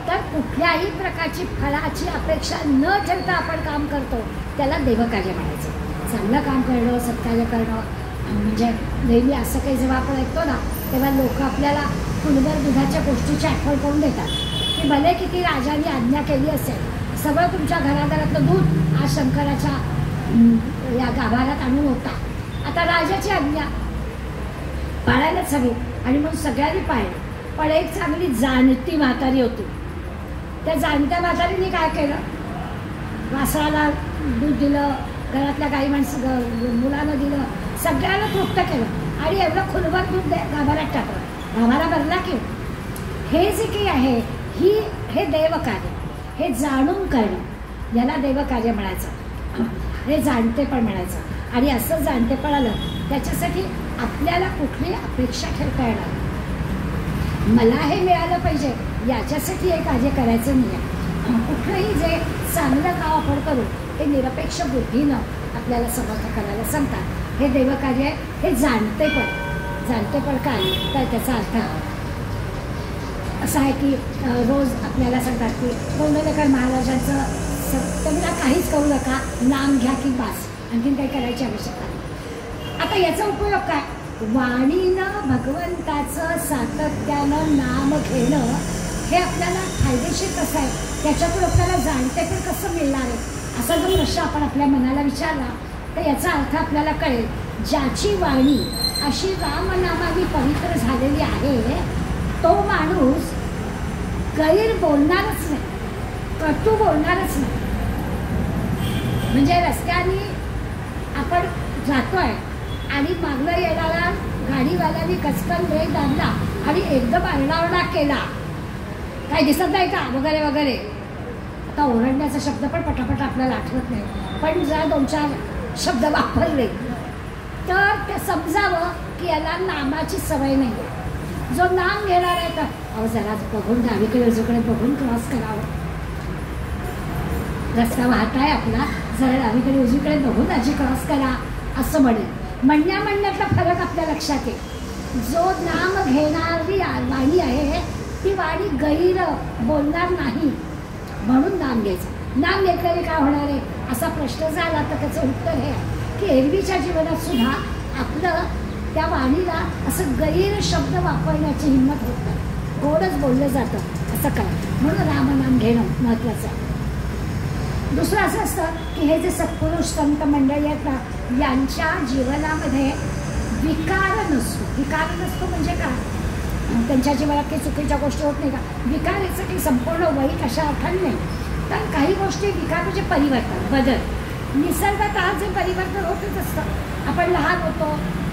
तर कुठल्याही प्रकारची फळाची अपेक्षा न ठेवता आपण काम करतो त्याला देवकार्य म्हणायचं. चांगलं काम करणं, सत्कार्य करणं म्हणजे नेहमी असं काही जेव्हा आपण ऐकतो ना, तेव्हा लोक आपल्याला फुलभर दुधाच्या गोष्टीची आठवण करून देतात की भले किती राजांनी आज्ञा केली असेल, सगळं तुमच्या घरादारातलं दूध आज शंकराच्या या गाभाऱ्यात आणून होता, आता राजाची आज्ञा पाळायलाच हवी. आणि मग सगळ्यांनी पाळली. पण एक चांगली जाणती म्हातारी होती. त्या जाणत्या म्हातारीने काय केलं, वासराला दूध दिलं, घरातल्या काही मुलांना दिलं, सगळ्यांना तृप्त केलं आणि एवढं खुलवर दूध गाभाऱ्यात टाकलं. गाभारा भरला की हे जे काही आहे हे देवकार्य, हे जाणून करणं याला देवकार्य म्हणायचं, हे जाणतेपण म्हणायचं. आणि असं जाणतेपण आलं त्याच्यासाठी आपल्याला कुठली अपेक्षा ठेवता येणार, मला हे मिळालं पाहिजे याच्यासाठी हे कार्य करायचं नाही आहे. कुठलंही जे चांगलं काम आपण करू ते निरपेक्ष बुद्धीनं आपल्याला समर्थ करायला सांगतात. हे देवकार्य आहे. हे जाणते पण काय तर त्याचा अर्थ असा आहे की रोज आपल्याला सांगतात की गौंडलेकर महाराजांचं सप्तमीला काहीच करू नका, नाम घ्या की बास, आणखीन काही करायची आवश्यकता नाही. आता याचा उपयोग काय? वाणीनं भगवंताचं सातत्यानं नाम घेणं हे आपल्याला फायदेशीर कसं आहे, त्याच्यातून आपल्याला जाणते पण कसं मिळणार आहे, असा जर प्रश्न आपण आपल्या मनाला विचारला तर याचा अर्थ आपल्याला कळेल. ज्याची वाणी अशी रामनामाने पवित्र झालेली आहे तो माणूस गैर बोलणारच नाही, कटू बोलणारच नाही. म्हणजे रस्त्याने आपण जातोय आणि मागणं येणारा गाडीवाल्याने कचकन ब्रेक दाबला आणि एकदम आरडाओरडा केला, काही दिसत नाही का वगैरे वगैरे. आता ओरडण्याचा शब्द पण पटापट आपल्याला आठवत नाही, पण जर 2-4 शब्द वापरले तर ते समजावं की याला नामाची सवय नाही आहे. जो नाम घेणार आहे तर अहो जरा बघून डावीकडे उजवीकडे बघून क्रॉस करावं, रस्ता वाहत आहे आपला, जरा डावीकडे उजवीकडे बघून आजी क्रॉस करा असं म्हणेल. म्हणण्यातला फरक आपल्या लक्षात येईल. जो नाम घेणारी वाणी आहे ती वाणी गैर बोलणार नाही म्हणून नाम घ्यायचं. नाम घेतल्याने काय होणार आहे असा प्रश्न झाला तर त्याचं उत्तर हे आहे की एरवीच्या जीवनात सुद्धा आपलं त्या वाणीला असं गैर शब्द वापरण्याची हिंमत होत नाही, गोडच बोललं जातं असं काय. म्हणून रामनाम घेणं महत्त्वाचं आहे. दुसरं असं असतं की हे जे सत्पुरुष संत मंडळी आहेत ना, यांच्या जीवनामध्ये विकार नसतो म्हणजे काय, त्यांच्या जीवनात काही चुकीच्या गोष्टी होत नाही का. विकार याचं काही संपूर्ण वाईट अशा अर्थाने नाही, तर काही गोष्टी विकार म्हणजे परिवर्तन, बदल. निसर्गात जे परिवर्तन होतच असतं. आपण लहान होतो,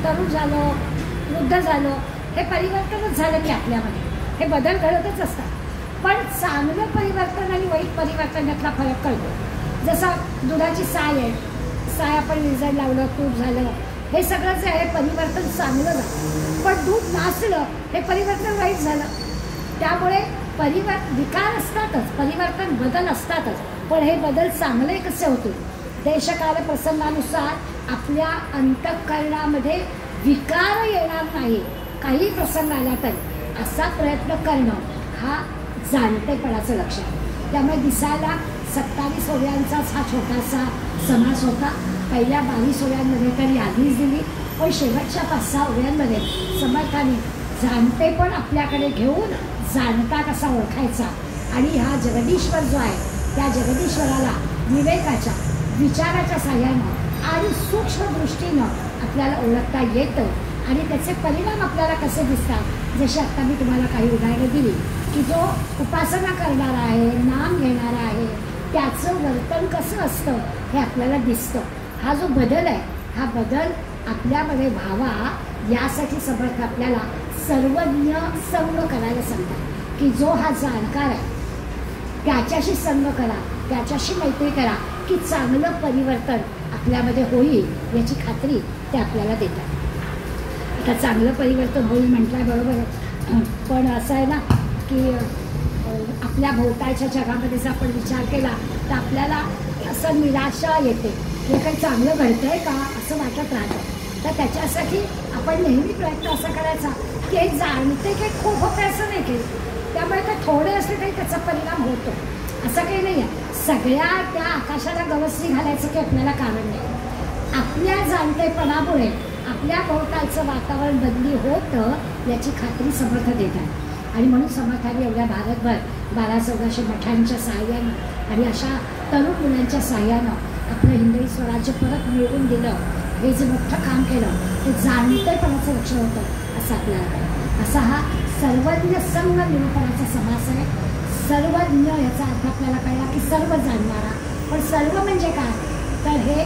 तरुण झालो, वृद्ध झालो, हे परिवर्तनच झालं की आपल्यामध्ये हे बदल घडतच असतात. पण चांगलं परिवर्तन आणि वाईट परिवर्तन यातला फरक कळतो. जसा दुधाची साय आहे, साय आपण विजण लावलं, तूप झालं, हे सगळं जे आहे परिवर्तन चांगलं झालं. पण दूध नासलं हे परिवर्तन वाईट झालं. त्यामुळे विकार असतातच, परिवर्तन बदल असतातच, पण हे बदल चांगले कसे होतील. देशकाल प्रसंगानुसार आपल्या अंतःकरणामध्ये विकार येणार नाही, काही प्रसंग आला तरी असा प्रयत्न करणं हा जाणतेपणाचं लक्षण आहे. त्यामुळे दिसायला 27 ओव्यांचाच हा छोटासा समास होता. पहिल्या 22 ओव्यांमध्ये तर यादीच दिली, पण शेवटच्या 5-6 ओव्यांमध्ये समर्थाने जाणतेपण आपल्याकडे घेऊन जाणता कसा ओळखायचा आणि हा जगदीश्वर जो आहे त्या जगदीश्वराला विवेकाच्या विचाराच्या साह्यानं आणि सूक्ष्म दृष्टीनं आपल्याला ओळखता येतं आणि त्याचे परिणाम आपल्याला कसे दिसतात. जसे आत्ता मी तुम्हाला काही उदाहरणं दिली की जो उपासना करणारा आहे, नाम घेणारा आहे, त्याचं वर्तन कसं असतं हे आपल्याला दिसतं. हा जो बदल आहे हा बदल आपल्यामध्ये व्हावा यासाठी समर्थ आपल्याला सर्वज्ञ संग करायला सांगतात की जो हा जाणकार आहे त्याच्याशी संग करा, त्याच्याशी मैत्री करा की चांगलं परिवर्तन आपल्यामध्ये होईल याची खात्री ते आपल्याला देतात. आता चांगलं परिवर्तन होईल म्हटल्याबरोबर पण असं आहे ना की आपल्या भोवतालच्या जगामध्ये जर आपण विचार केला तर आपल्याला असं निराशा येते की काही चांगलं घडतं आहे का असं वाटत राहतं. तर त्याच्यासाठी आपण नेहमी प्रयत्न असा करायचा की हे जाणते की खूप होतं असं नाही की, त्यामुळे ते थोडे असले तरी त्याचा परिणाम होतो असं काही नाही आहे. सगळ्या त्या आकाशाला गवसणी घालायचं की आपल्याला कारण नाही. आपल्या जाणतेपणामुळे आपल्या भोवतालचं वातावरण बदली होतं याची खात्री समर्थ देतात. आणि म्हणून समर्थांनी एवढ्या भारतभर 1200-1400 मठांच्या साहाय्यानं आणि अशा तरुण मुलांच्या साहाय्यानं आपलं हिंदवी स्वराज्य परत मिळवून दिलं. हे जे मोठं काम केलं ते जाणतेपणाचं लक्षण होतं असं आपल्याला. असा हा सर्वज्ञ संग निरूपणाचा समास आहे. सर्वज्ञ याचा अर्थ आपल्याला कळला की सर्व जाणणारा, पण सर्व म्हणजे काय तर हे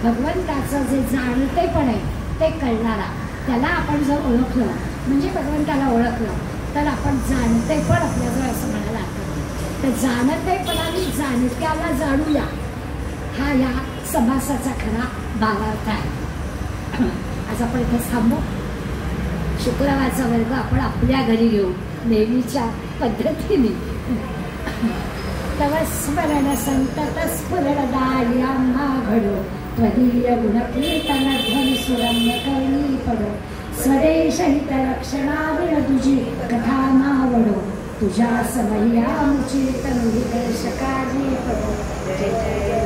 भगवंताचं जे जाणतेपण आहे ते कळणारा. त्याला आपण जर ओळखलं म्हणजे भगवंताला ओळखलं तर आपण जाणतेपण आपल्याजवळ असं म्हणायला हरकत. तर जाणतेपणाने जाणत्याला जाणूया हा या समासाचा खरा भावार्थ आहे. आज आपण इथेच थांबू. शुक्रवारचा वर्ग आपण आपल्या घरी घेऊ नेहमीच्या पद्धतीने. तव स्मरण संतत स्फुरणदायी आम्हा घडो त्वदीय गुणकीर्तन ध्वनि सुरम्य कर्णी पडो स्वदेश हित रक्षणाविण तुझी कथा नावडो तुझ्या समय्या मुची तनु हृदय काळजी पडो जय जय